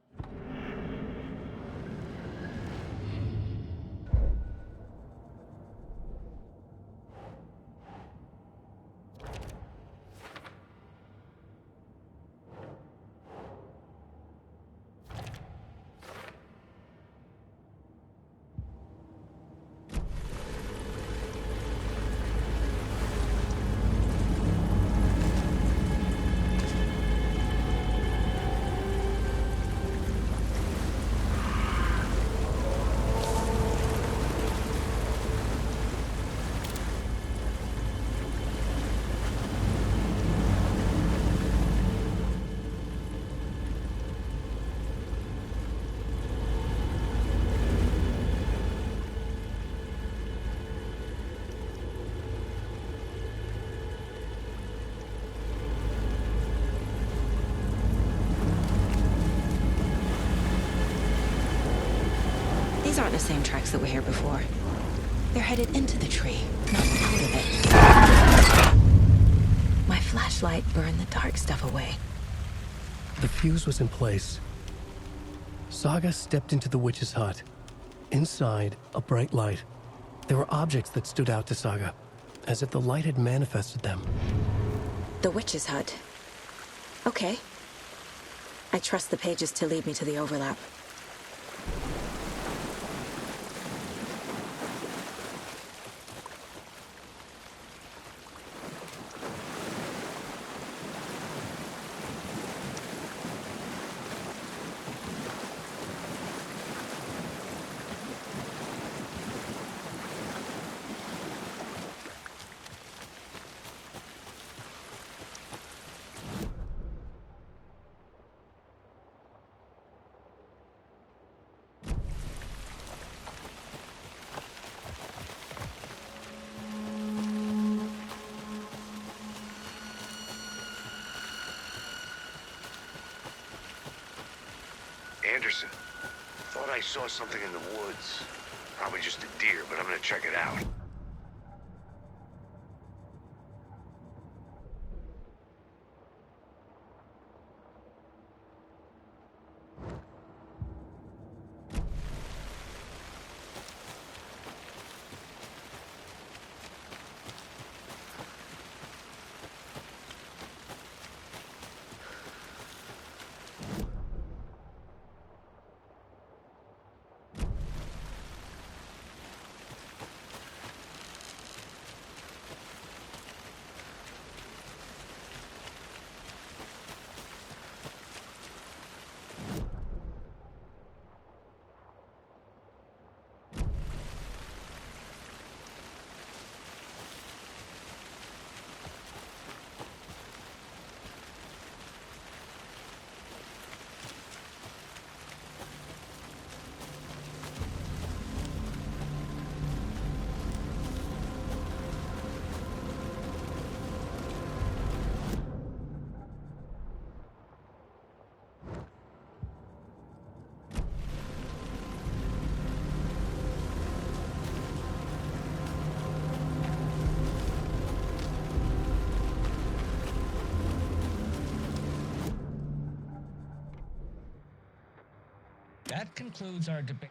These aren't the same tracks that were here before. they're headed into the tree, not out of it. My flashlight burned the dark stuff away.
The fuse was in place. Saga stepped into the witch's hut. Inside, a bright light. There were objects that stood out to Saga, as if the light had manifested them.
The witch's hut. Okay. I trust the pages to lead me to the overlap.
Anderson, thought I saw something in the woods. Probably just a deer, but I'm gonna check it out.
That concludes our debate.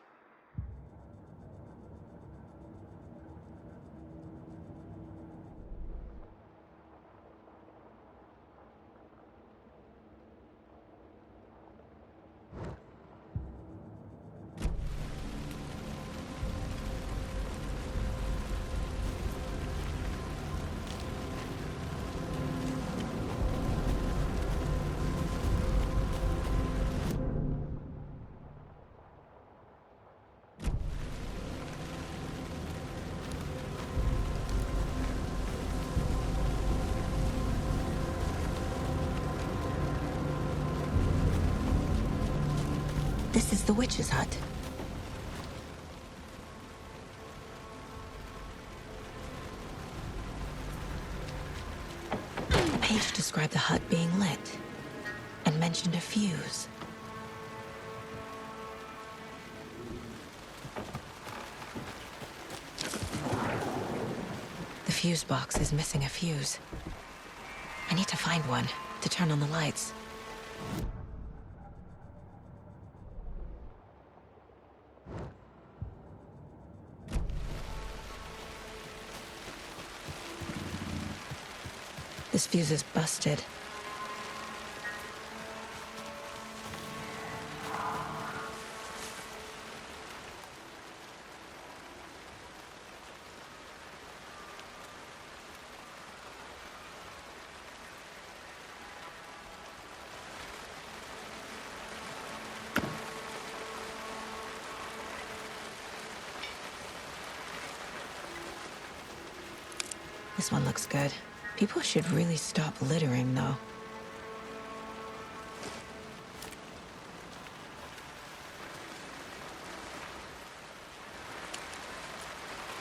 This is the witch's hut. Page described the hut being lit and mentioned a fuse. The fuse box is missing a fuse. I need to find one to turn on the lights. This fuse is busted. This one looks good. People should really stop littering, though.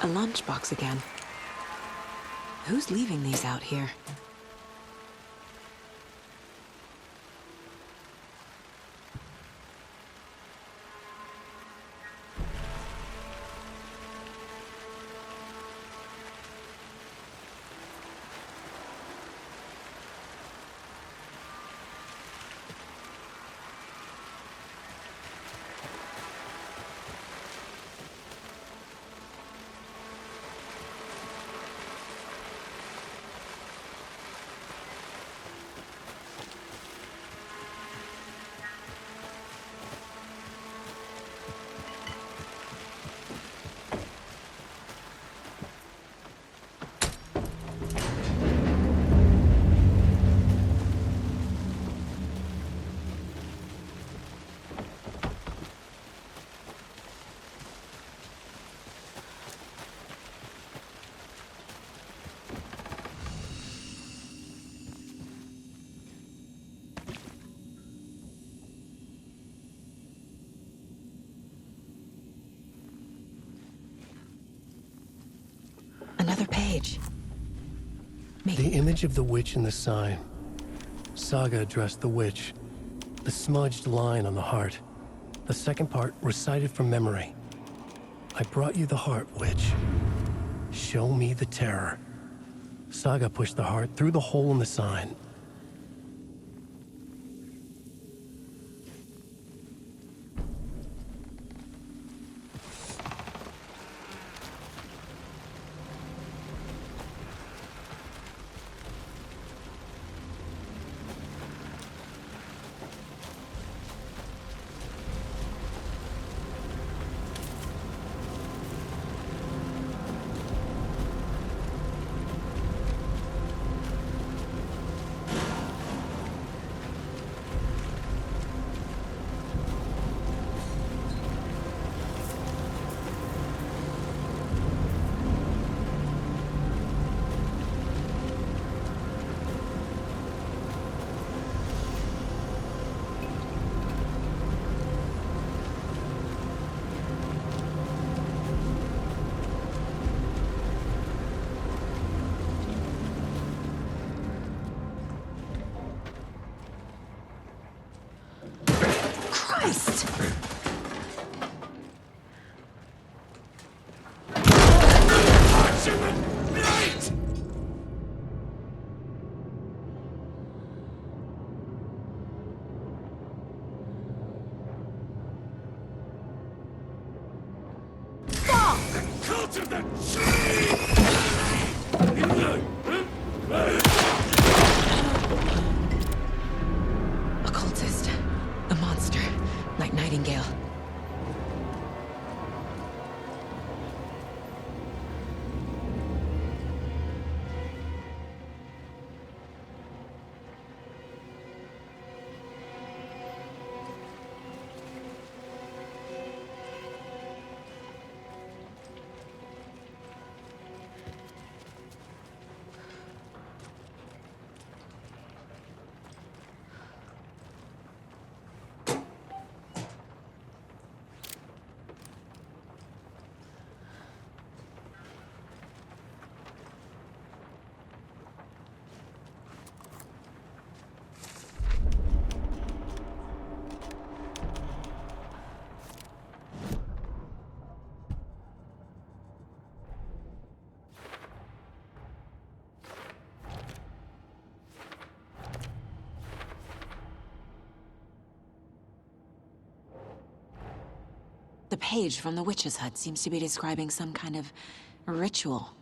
A lunchbox again. Who's leaving these out here? Another page.
The image of the witch in the sign. Saga addressed the witch. The smudged line on the heart. The second part recited from memory. I brought you the heart, witch. Show me the terror. Saga pushed the heart through the hole in the sign.
Christ! Occultist. A monster. Like Nightingale. The page from the witch's hut seems to be describing some kind of ritual.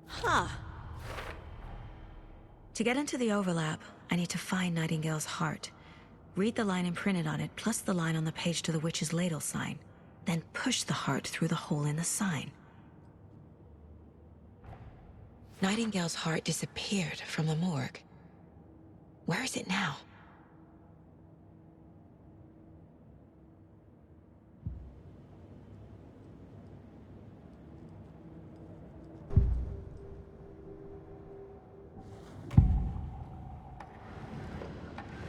Huh. To get into the overlap, I need to find Nightingale's heart. Read the line imprinted on it, plus the line on the page to the witch's ladle sign. Then push the heart through the hole in the sign. Nightingale's heart disappeared from the morgue. Where is it now?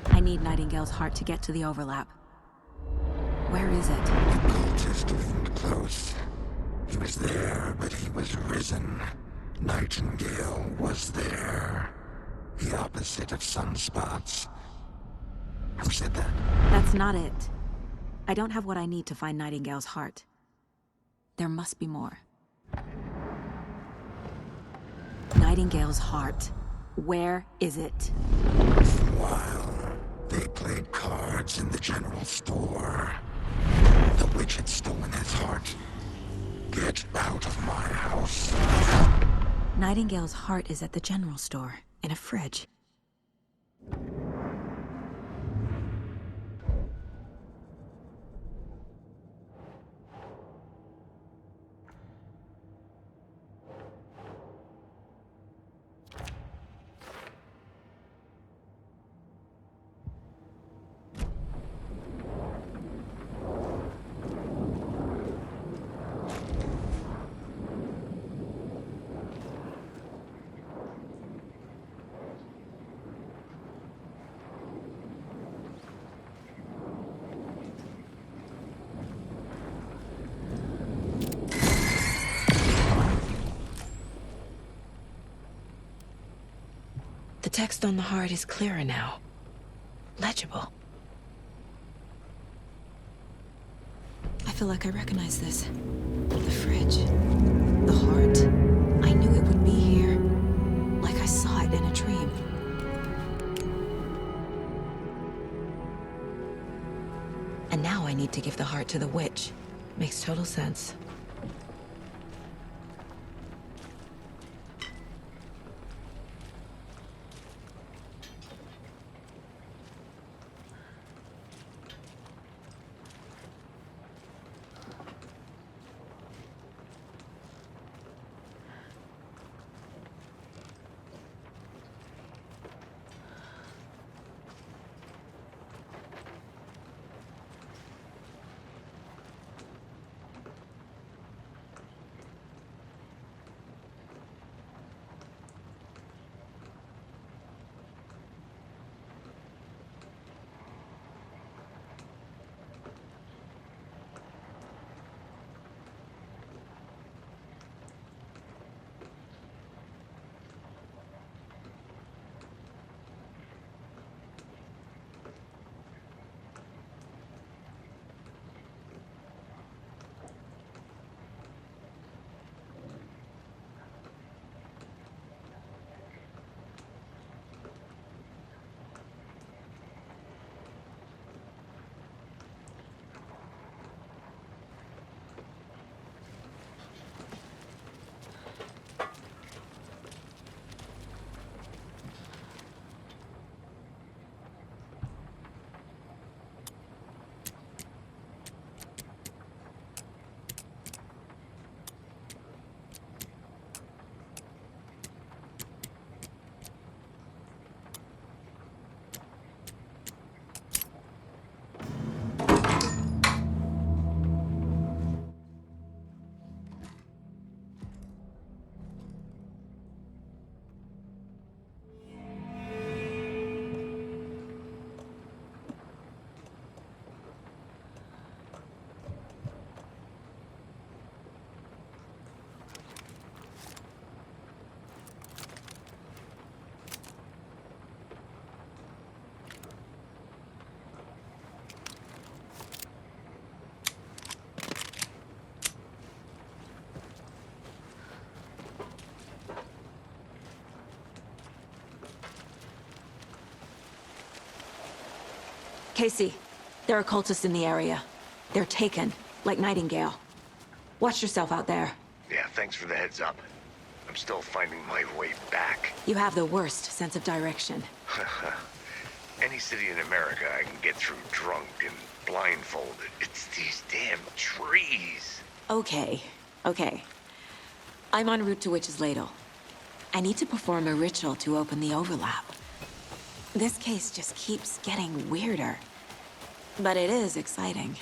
I need Nightingale's heart to get to the overlap. Where is it?
The cultist isn't close. He was there, but he was risen. Nightingale was there. The opposite of sunspots. Who said that?
That's not it. I don't have what I need to find Nightingale's heart. There must be more. Nightingale's heart. Where is it?
While they played cards in the general store, the witch had stolen his heart. Get out of my house.
Nightingale's heart is at the general store, in a fridge. text on the heart is clearer now. Legible. I feel like I recognize this. The fridge. The heart. I knew it would be here. Like I saw it in a dream. And now I need to give the heart to the witch. Makes total sense. Casey, there are cultists in the area. They're taken, like Nightingale. Watch yourself out there.
Yeah, thanks for the heads up. I'm still finding my way back.
You have the worst sense of direction.
Any city in America I can get through drunk and blindfolded. It's these damn trees.
Okay. I'm en route to Witch's Ladle. I need to perform a ritual to open the overlap. This case just keeps getting weirder. But it is exciting.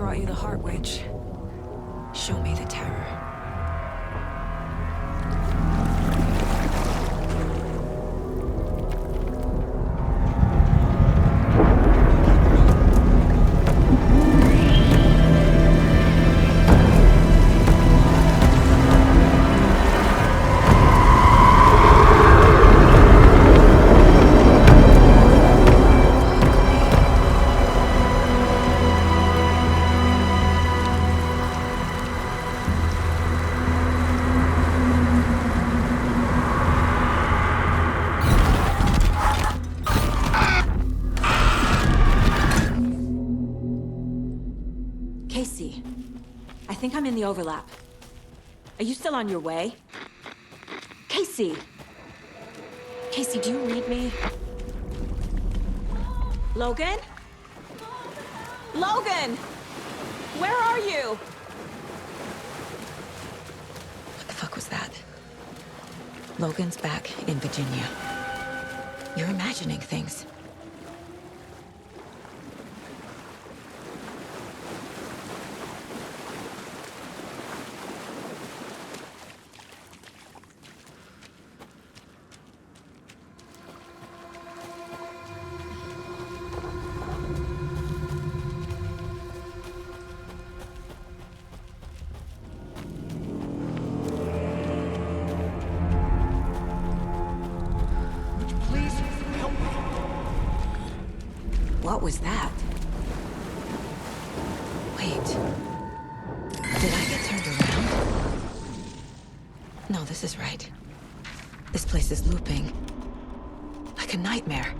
brought you the Heart Witch. Show me the terror. Casey, I think I'm in the overlap. Are you still on your way? Casey! Casey, do you read me? Logan? Logan! Where are you? What the fuck was that? Logan's back in Virginia. You're imagining things. What was that? Wait. Did I get turned around? No, this is right. This place is looping. Like a nightmare.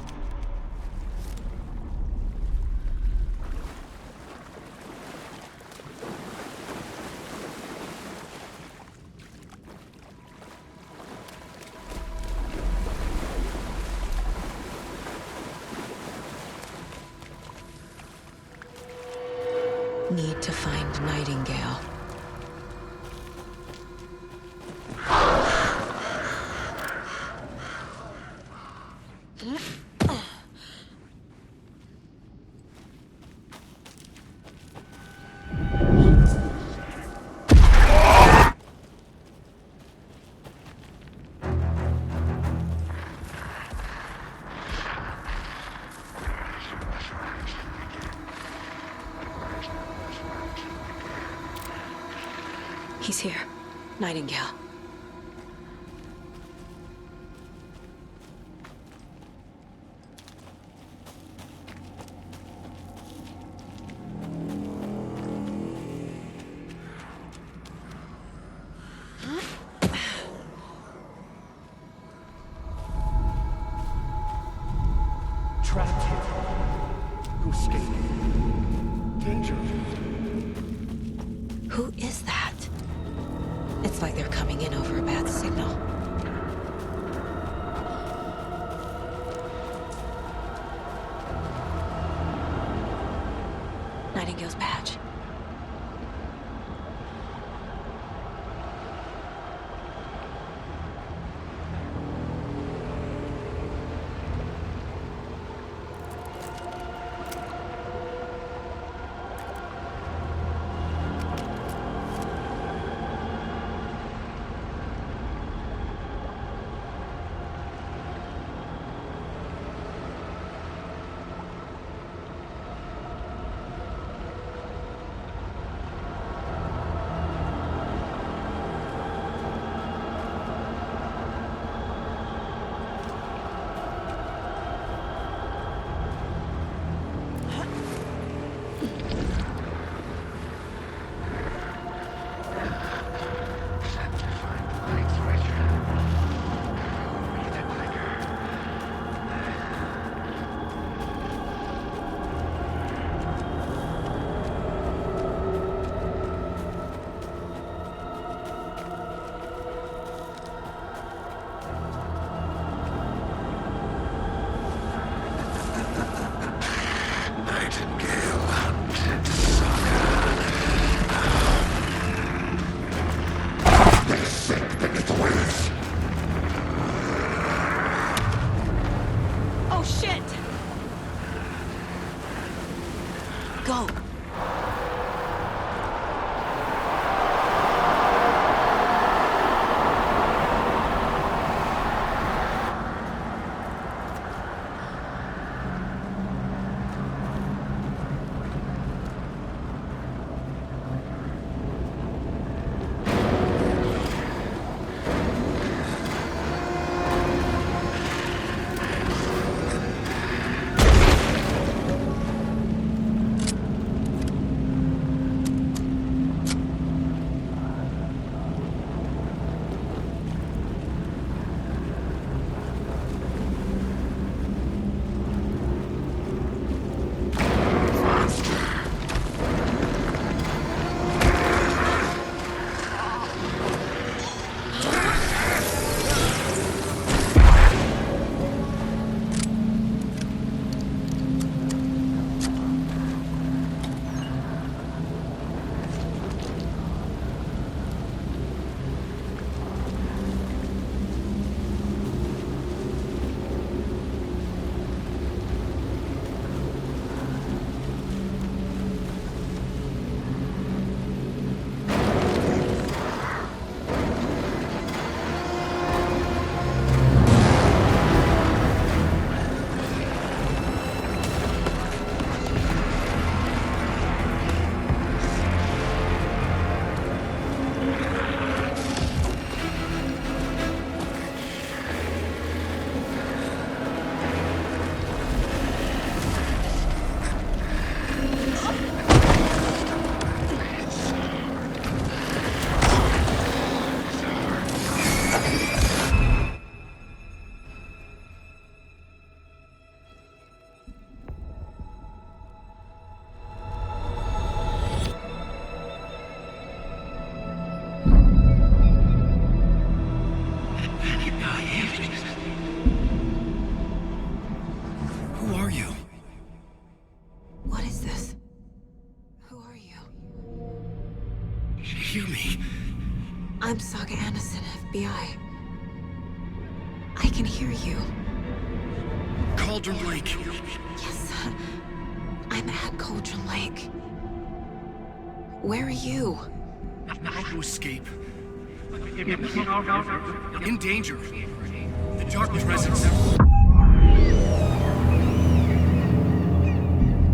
Need to find Nightingale. He's here. Nightingale.
Trapped here. Who's escaping? Danger.
Who is that? It's like they're coming in over a bad signal. Nightingale's badge. Oh shit! Go!
I'm Saga Anderson, FBI. I can hear you.
Cauldron Lake.
Yes, I'm at Cauldron Lake. Where are you?
To escape. In danger. The Dark Presence.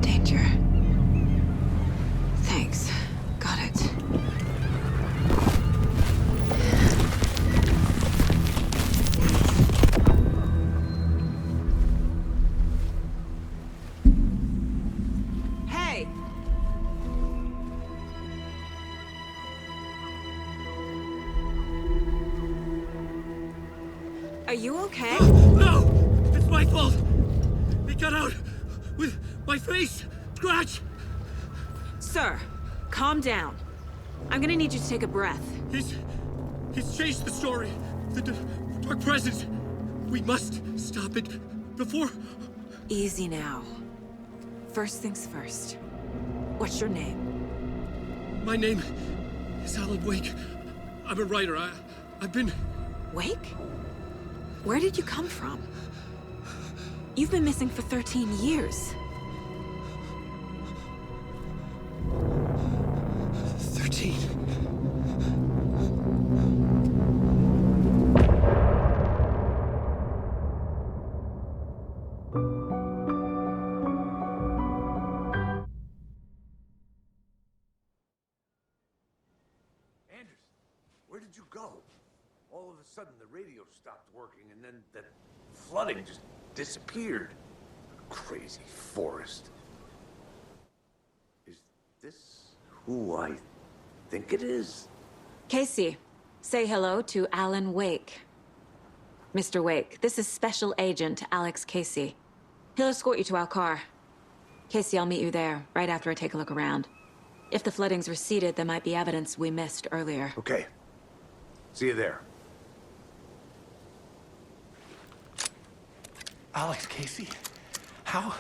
Danger. Thanks. Got it. Hey! Are you okay?
No! It's my fault! It got out with my face scratch!
Sir, calm down. I'm gonna need you to take a breath.
He's changed the story. The Dark Presence. We must stop it before...
Easy now. First things first. What's your name?
My name is Alan Wake. I'm a writer. I've been...
Wake? Where did you come from? You've been missing for 13 years.
13.
Anderson, where did you go? All of a sudden, the radio stopped working, and then that flooding just disappeared. Crazy forest. Is this who I think it is?
Casey, say hello to Alan Wake. Mr. Wake, this is Special Agent Alex Casey. He'll escort you to our car. Casey, I'll meet you there, right after I take a look around. If the flooding's receded, there might be evidence we missed earlier.
Okay. See you there.
Alex Casey? How?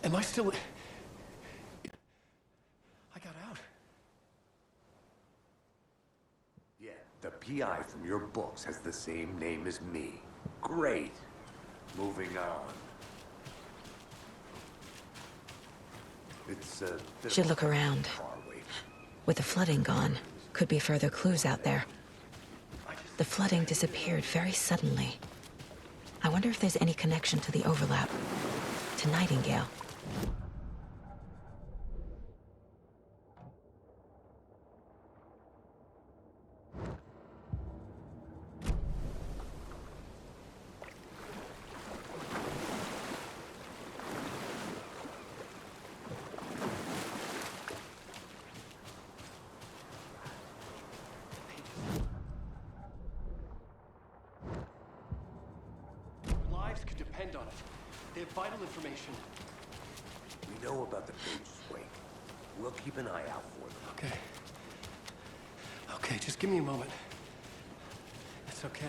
Am I still... I got out.
Yeah, the PI from your books has the same name as me. Great. Moving on. It's
Should look around. With the flooding gone, could be further clues out there. The flooding disappeared very suddenly. I wonder if there's any connection to the overlap. To Nightingale.
Lives could depend on it. They have vital information.
We know about the pages, Wake. We'll keep an eye out for them.
Okay. Okay, just give me a moment. It's okay.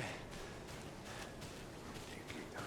Take your time.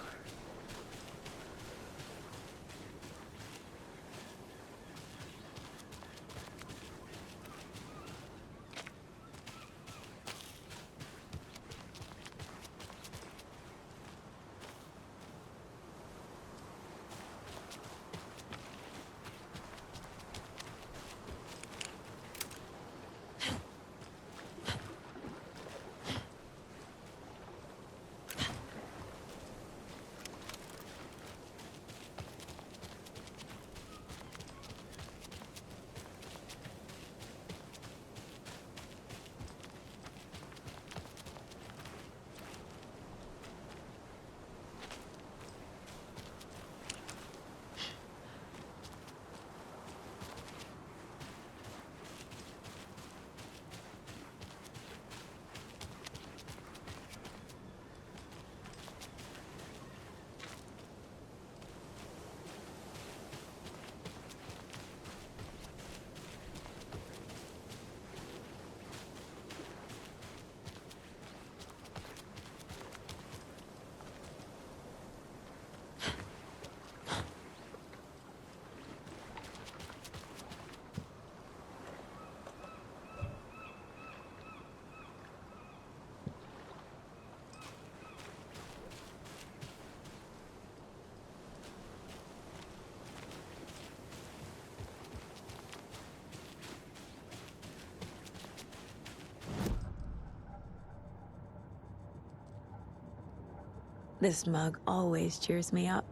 This mug always cheers me up.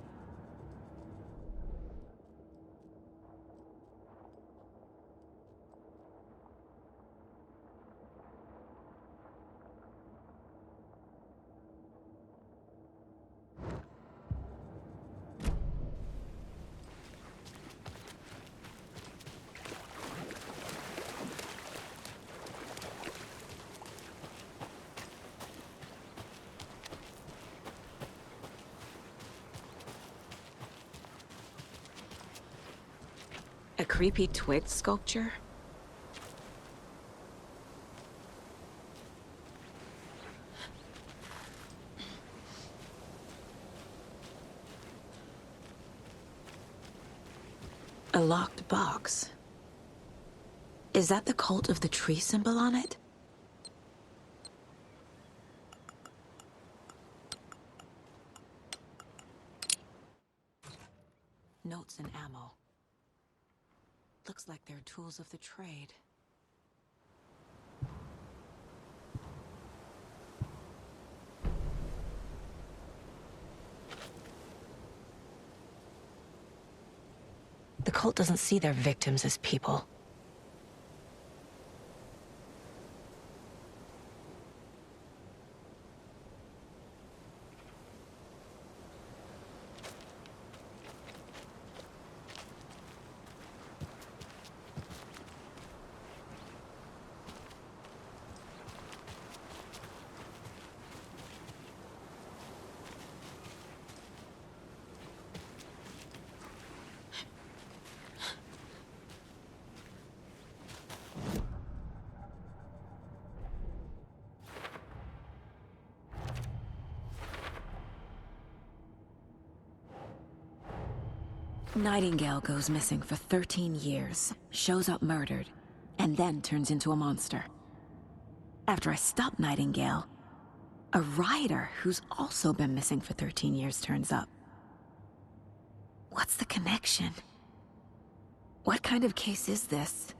A creepy twig sculpture? A locked box. Is that the cult of the tree symbol on it? Notes and ammo. Looks like they're tools of the trade. The cult doesn't see their victims as people. Nightingale goes missing for 13 years, shows up murdered, and then turns into a monster. After I stop Nightingale, a rider who's also been missing for 13 years turns up. What's the connection? What kind of case is this?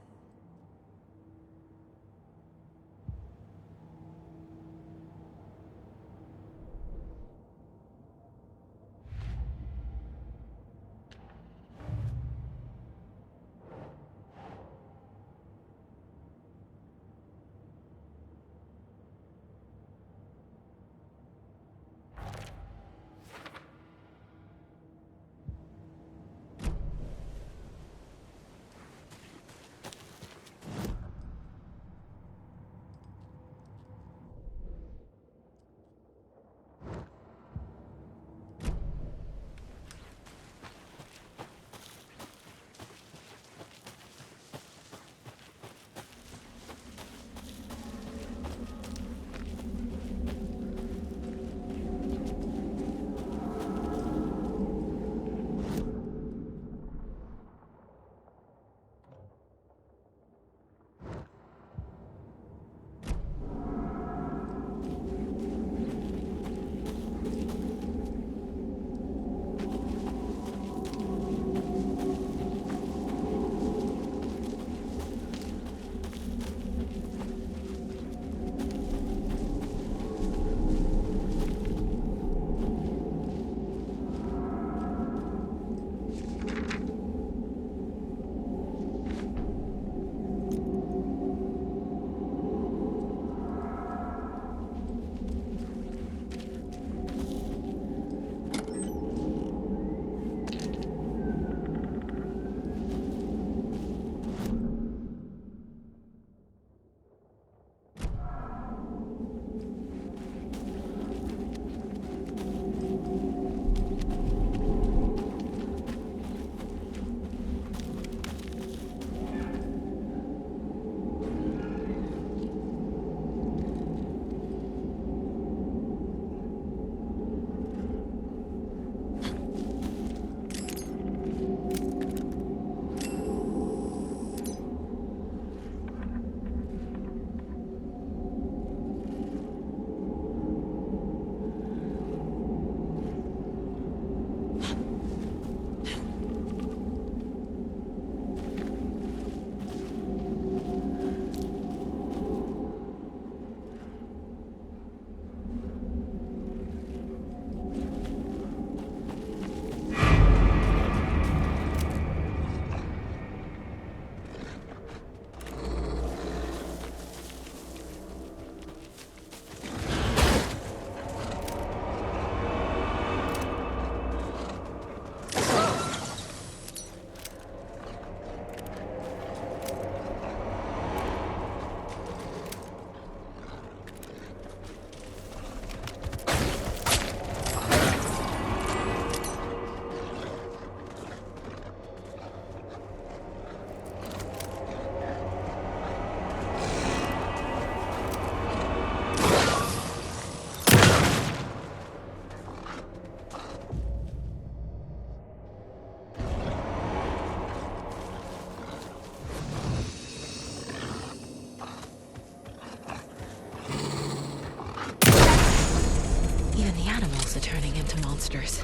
monsters.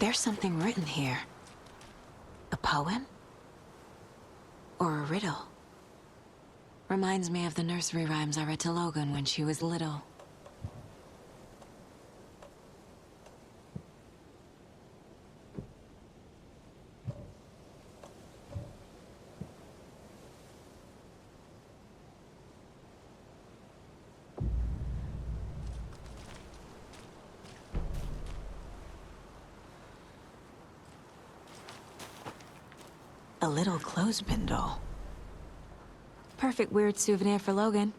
There's something written here. A poem? Or a riddle? Reminds me of the nursery rhymes I read to Logan when she was little. A little clothespin doll. Perfect weird souvenir for Logan.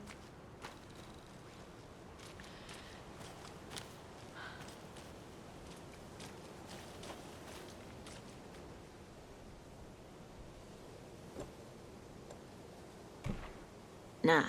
Nah.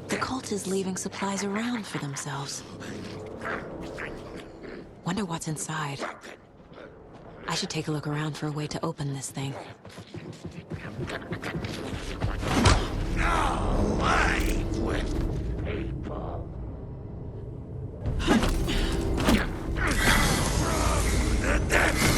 The cult is leaving supplies around for themselves. wonder what's inside. I should take a look around for a way to open this thing.
No life with people. The death.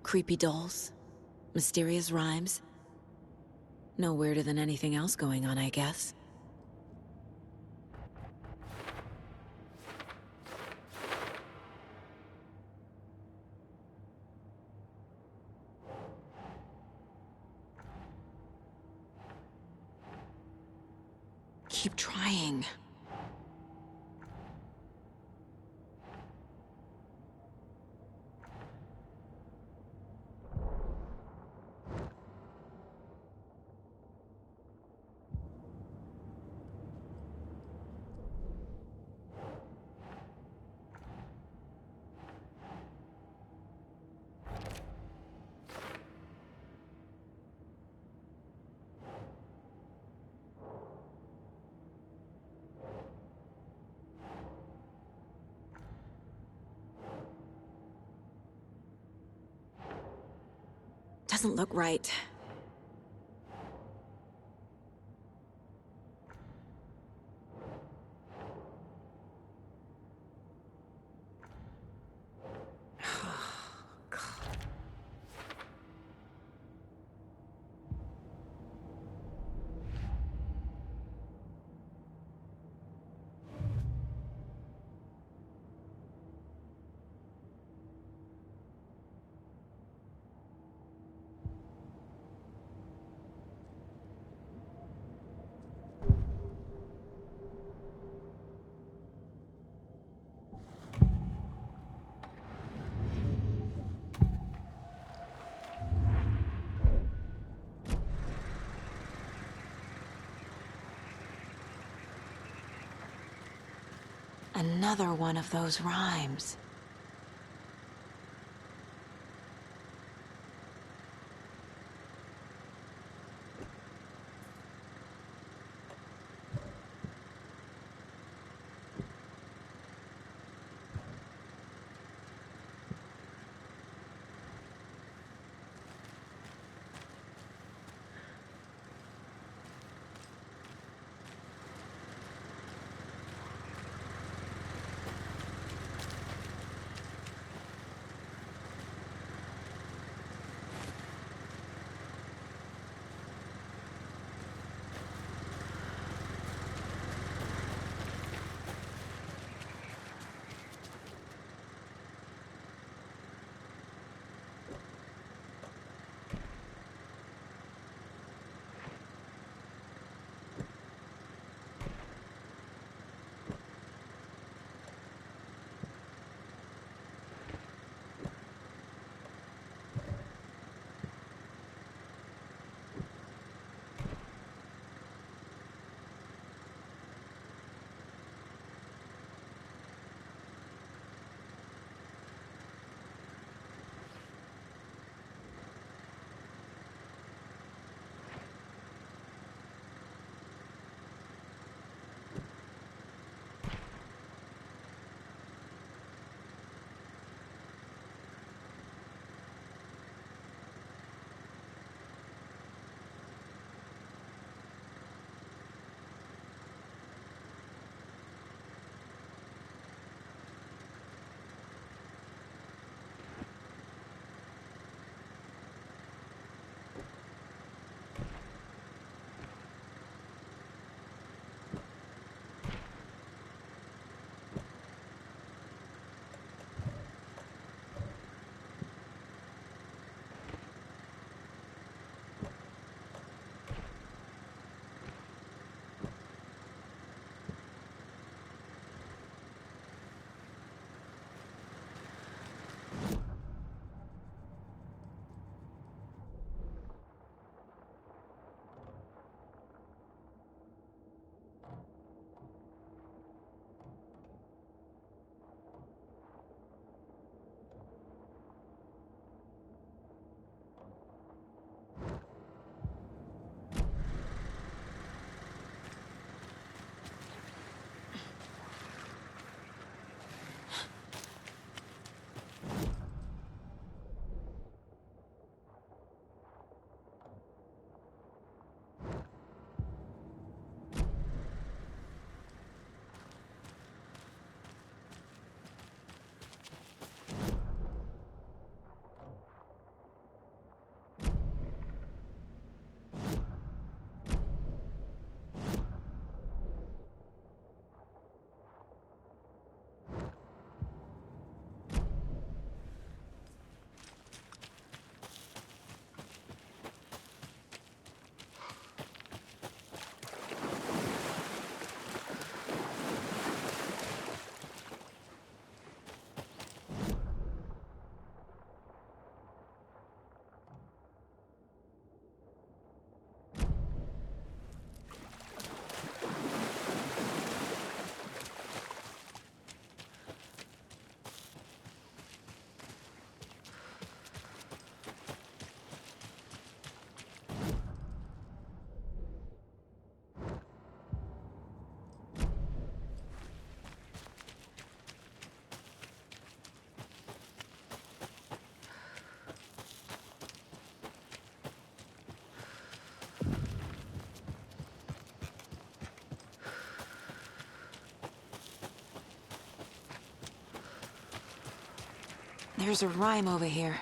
Creepy dolls. Mysterious rhymes. No weirder than anything else going on, I guess. Keep trying.
doesn't look right.
Another one of those rhymes. There's a rhyme over here.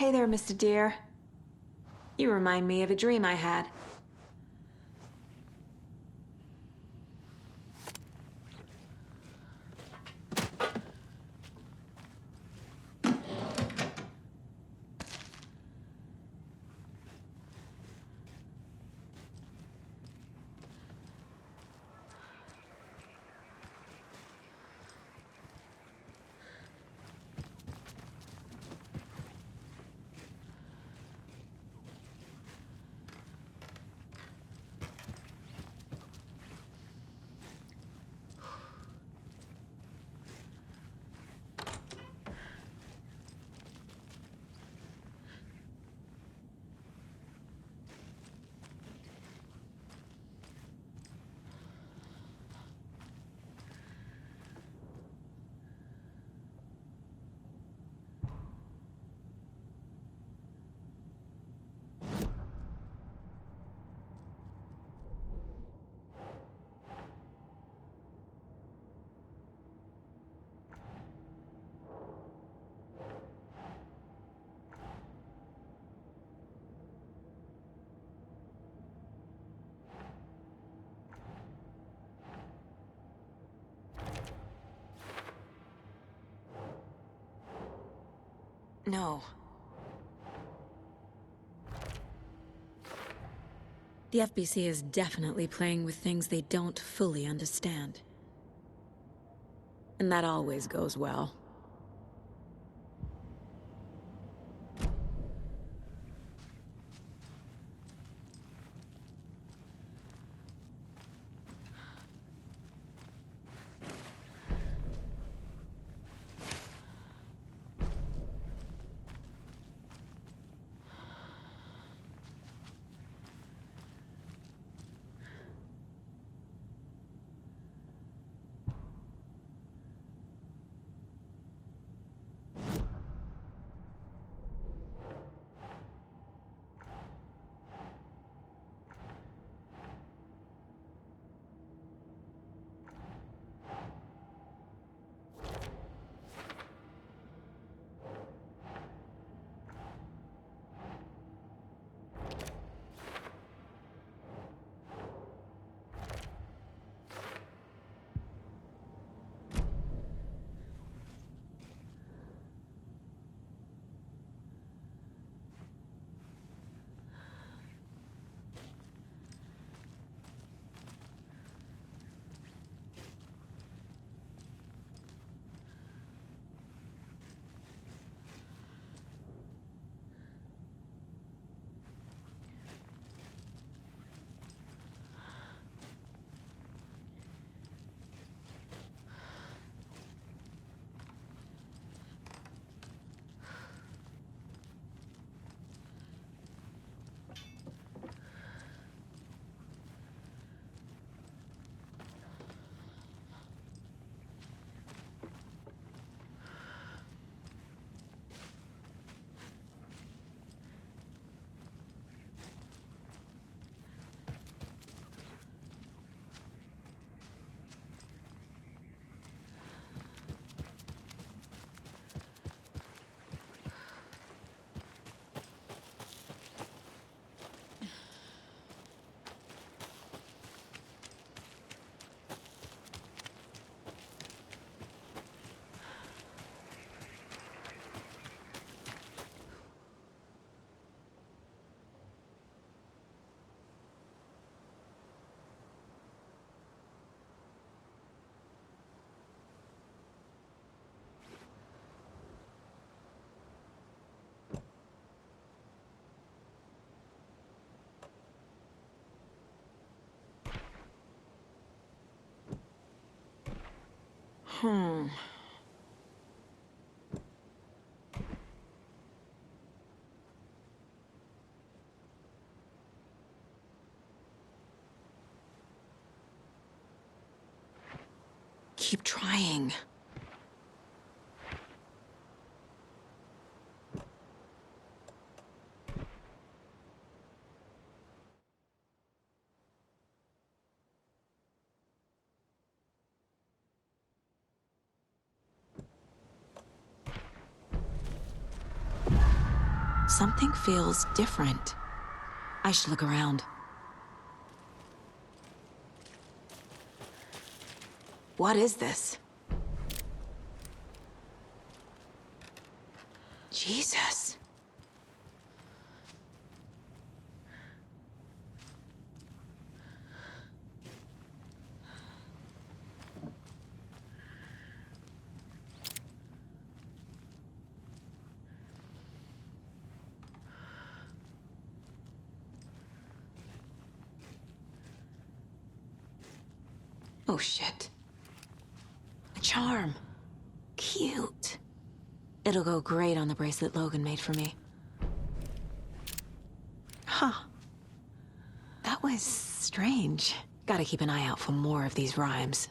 Hey there, Mr. Deer. You remind me of a dream I had. No. The FBC is definitely playing with things they don't fully understand. And that always goes well. Keep trying. Something feels different. I should look around. What is this? Jesus. Oh, shit. A charm. Cute. It'll go great on the bracelet Logan made for me. Huh. That was strange. Gotta keep an eye out for more of these rhymes.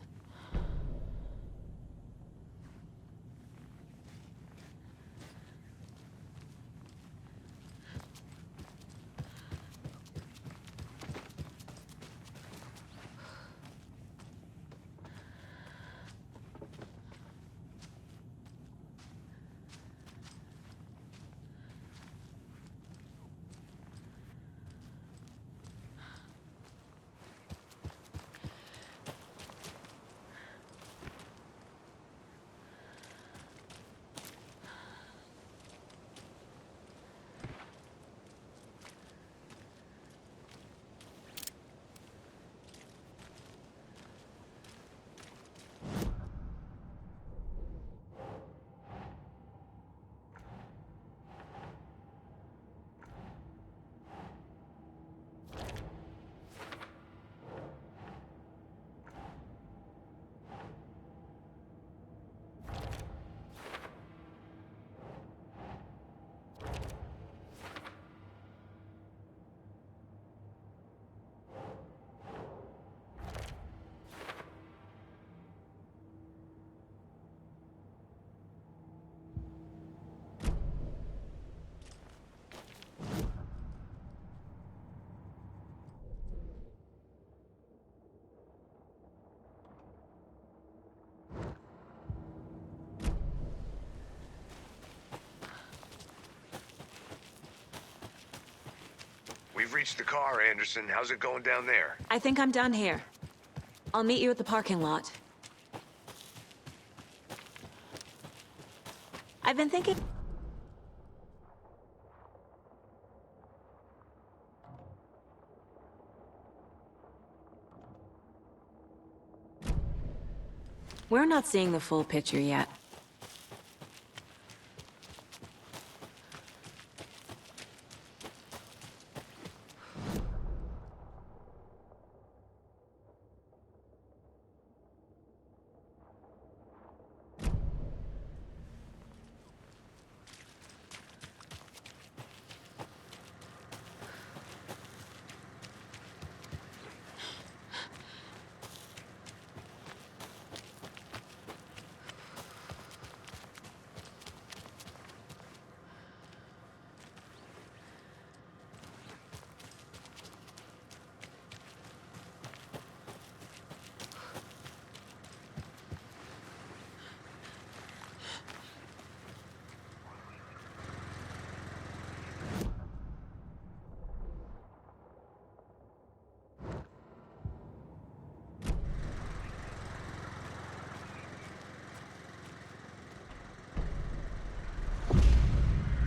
We've reached the car, Anderson. How's it going down there?
I think I'm done here. I'll meet you at the parking lot. I've been thinking... We're not seeing the full picture yet.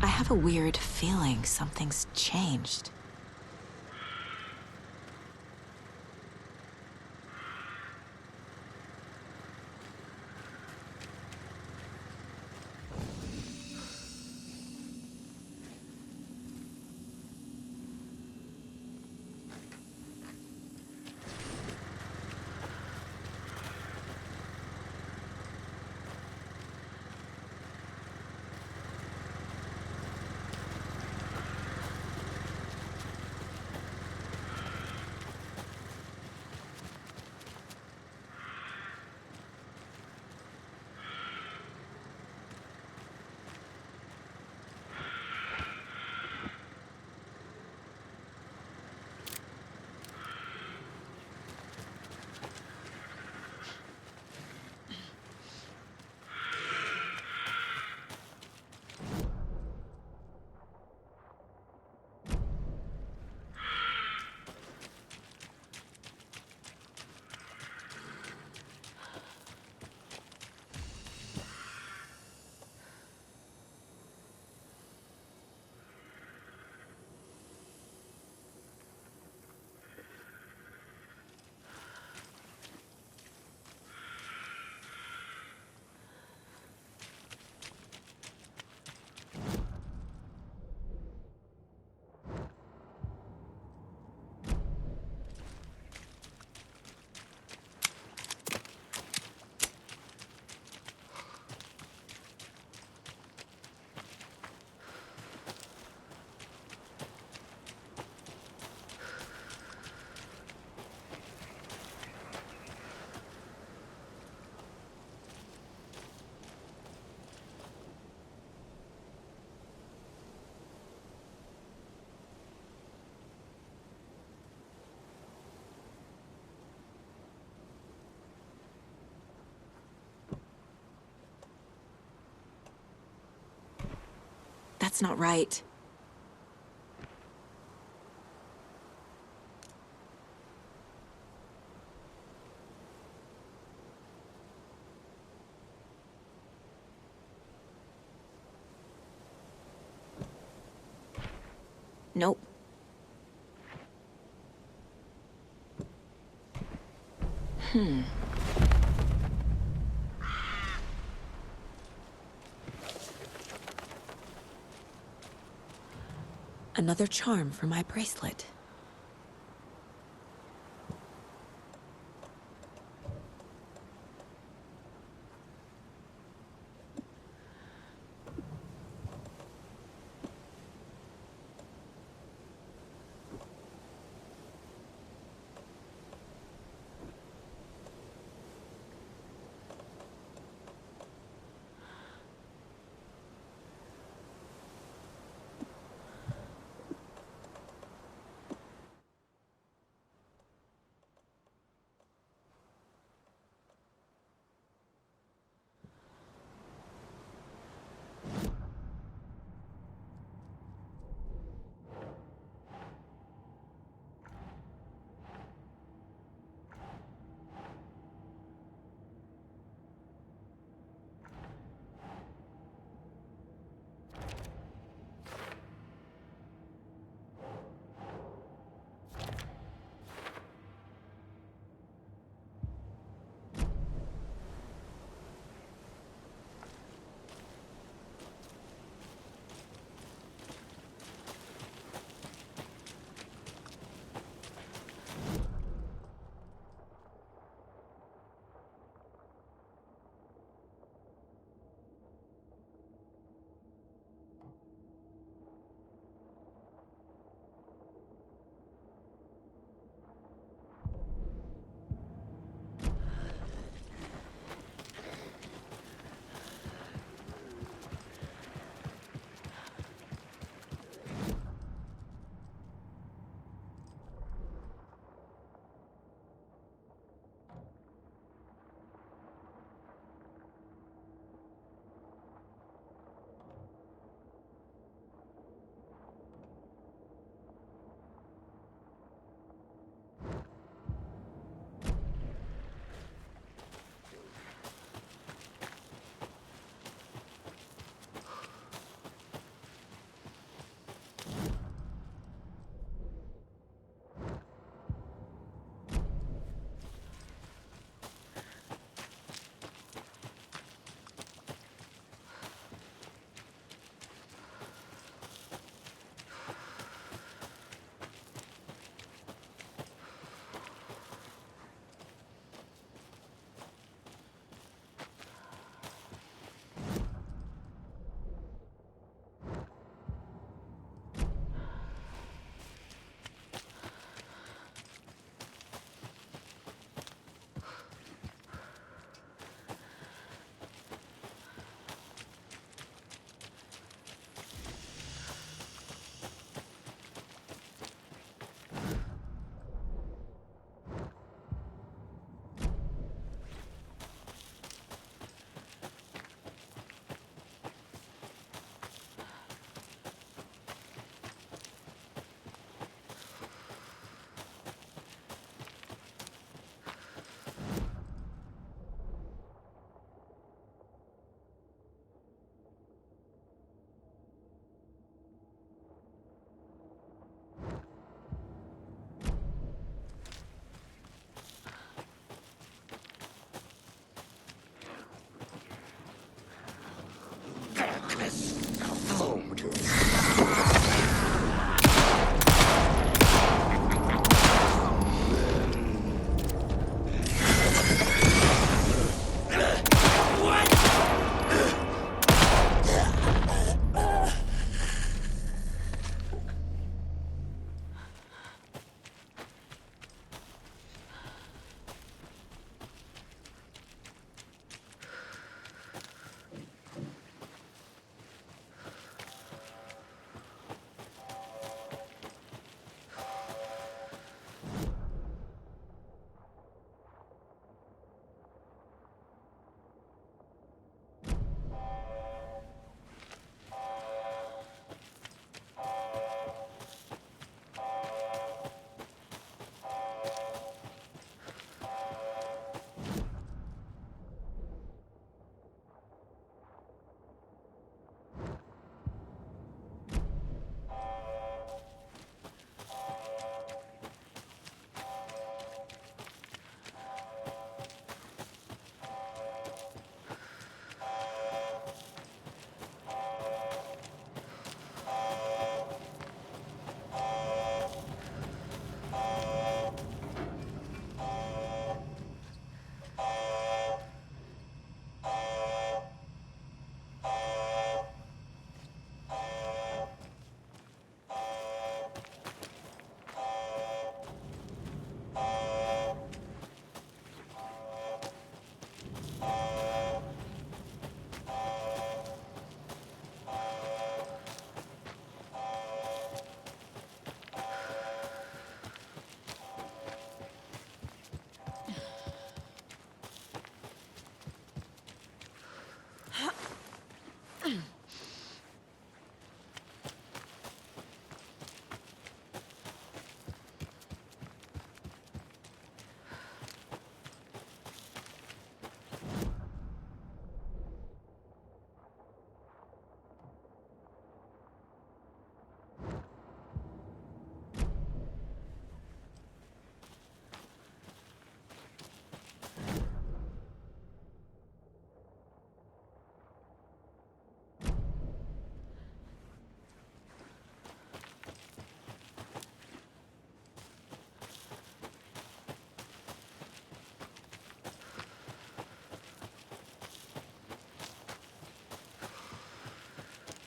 I have a weird feeling something's changed. That's not right. Nope. Another charm for my bracelet.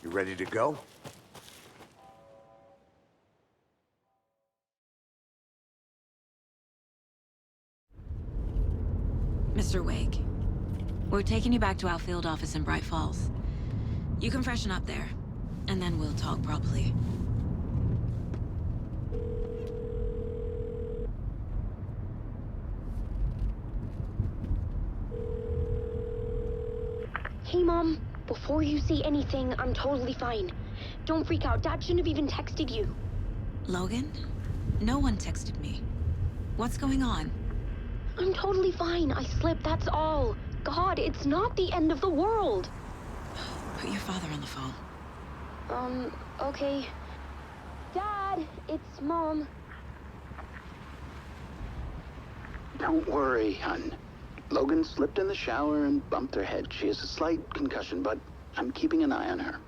You ready to go?
Mr. Wake, we're taking you back to our field office in Bright Falls. You can freshen up there, and then we'll talk properly.
Hey, Mom. Before you say anything, I'm totally fine. Don't freak out. Dad shouldn't have even texted you.
Logan? No one texted me. What's going on?
I'm totally fine. I slipped, that's all. God, it's not the end of the world.
Put your father on the phone.
Okay. Dad, it's Mom.
Don't worry, hon. Logan slipped in the shower and bumped her head. She has a slight concussion, but I'm keeping an eye on her.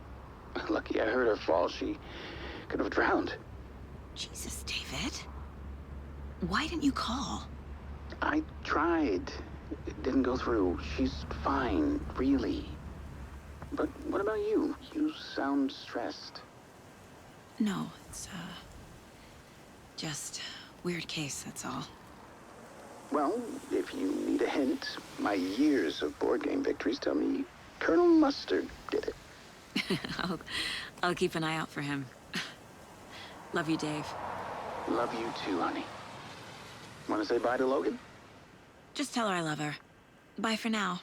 Lucky I heard her fall. She could have drowned.
Jesus, David. Why didn't you call?
I tried. It didn't go through. She's fine, really. But what about you? You sound stressed.
No, it's, just weird case, that's all.
Well, if you need a hint, my years of board game victories tell me Colonel Mustard did it.
I'll keep an eye out for him. Love you, Dave.
Love you too, honey. Want to say bye to Logan?
Just tell her I love her. Bye for now.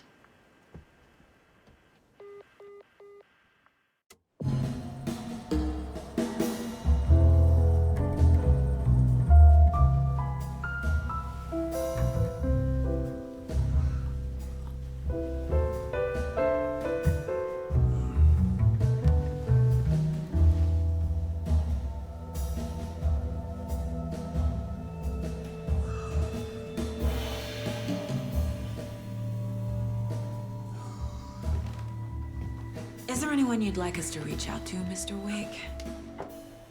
Is there anyone you'd like us to reach out to, Mr. Wake?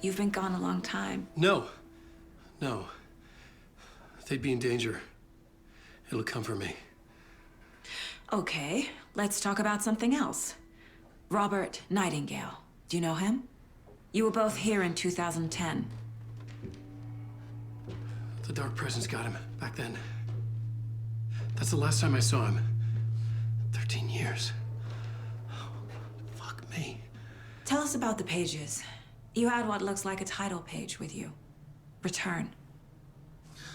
You've been gone a long time.
No. No. They'd be in danger. It'll come for me.
Okay, let's talk about something else. Robert Nightingale. Do you know him? You were both here in 2010.
The Dark Presence got him back then. That's the last time I saw him. 13 years. Fuck me.
Tell us about the pages. You had what looks like a title page with you. Return.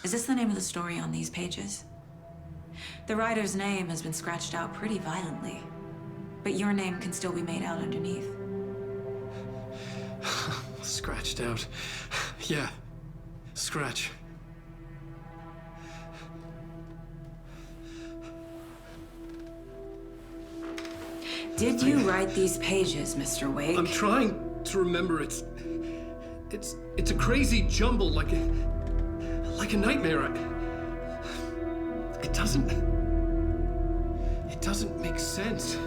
Is this the name of the story on these pages? The writer's name has been scratched out pretty violently, but your name can still be made out underneath.
Scratched out. Yeah. Scratch.
Did you write these pages, Mr. Wake?
I'm trying to remember. It's a crazy jumble, like a nightmare. It doesn't make sense.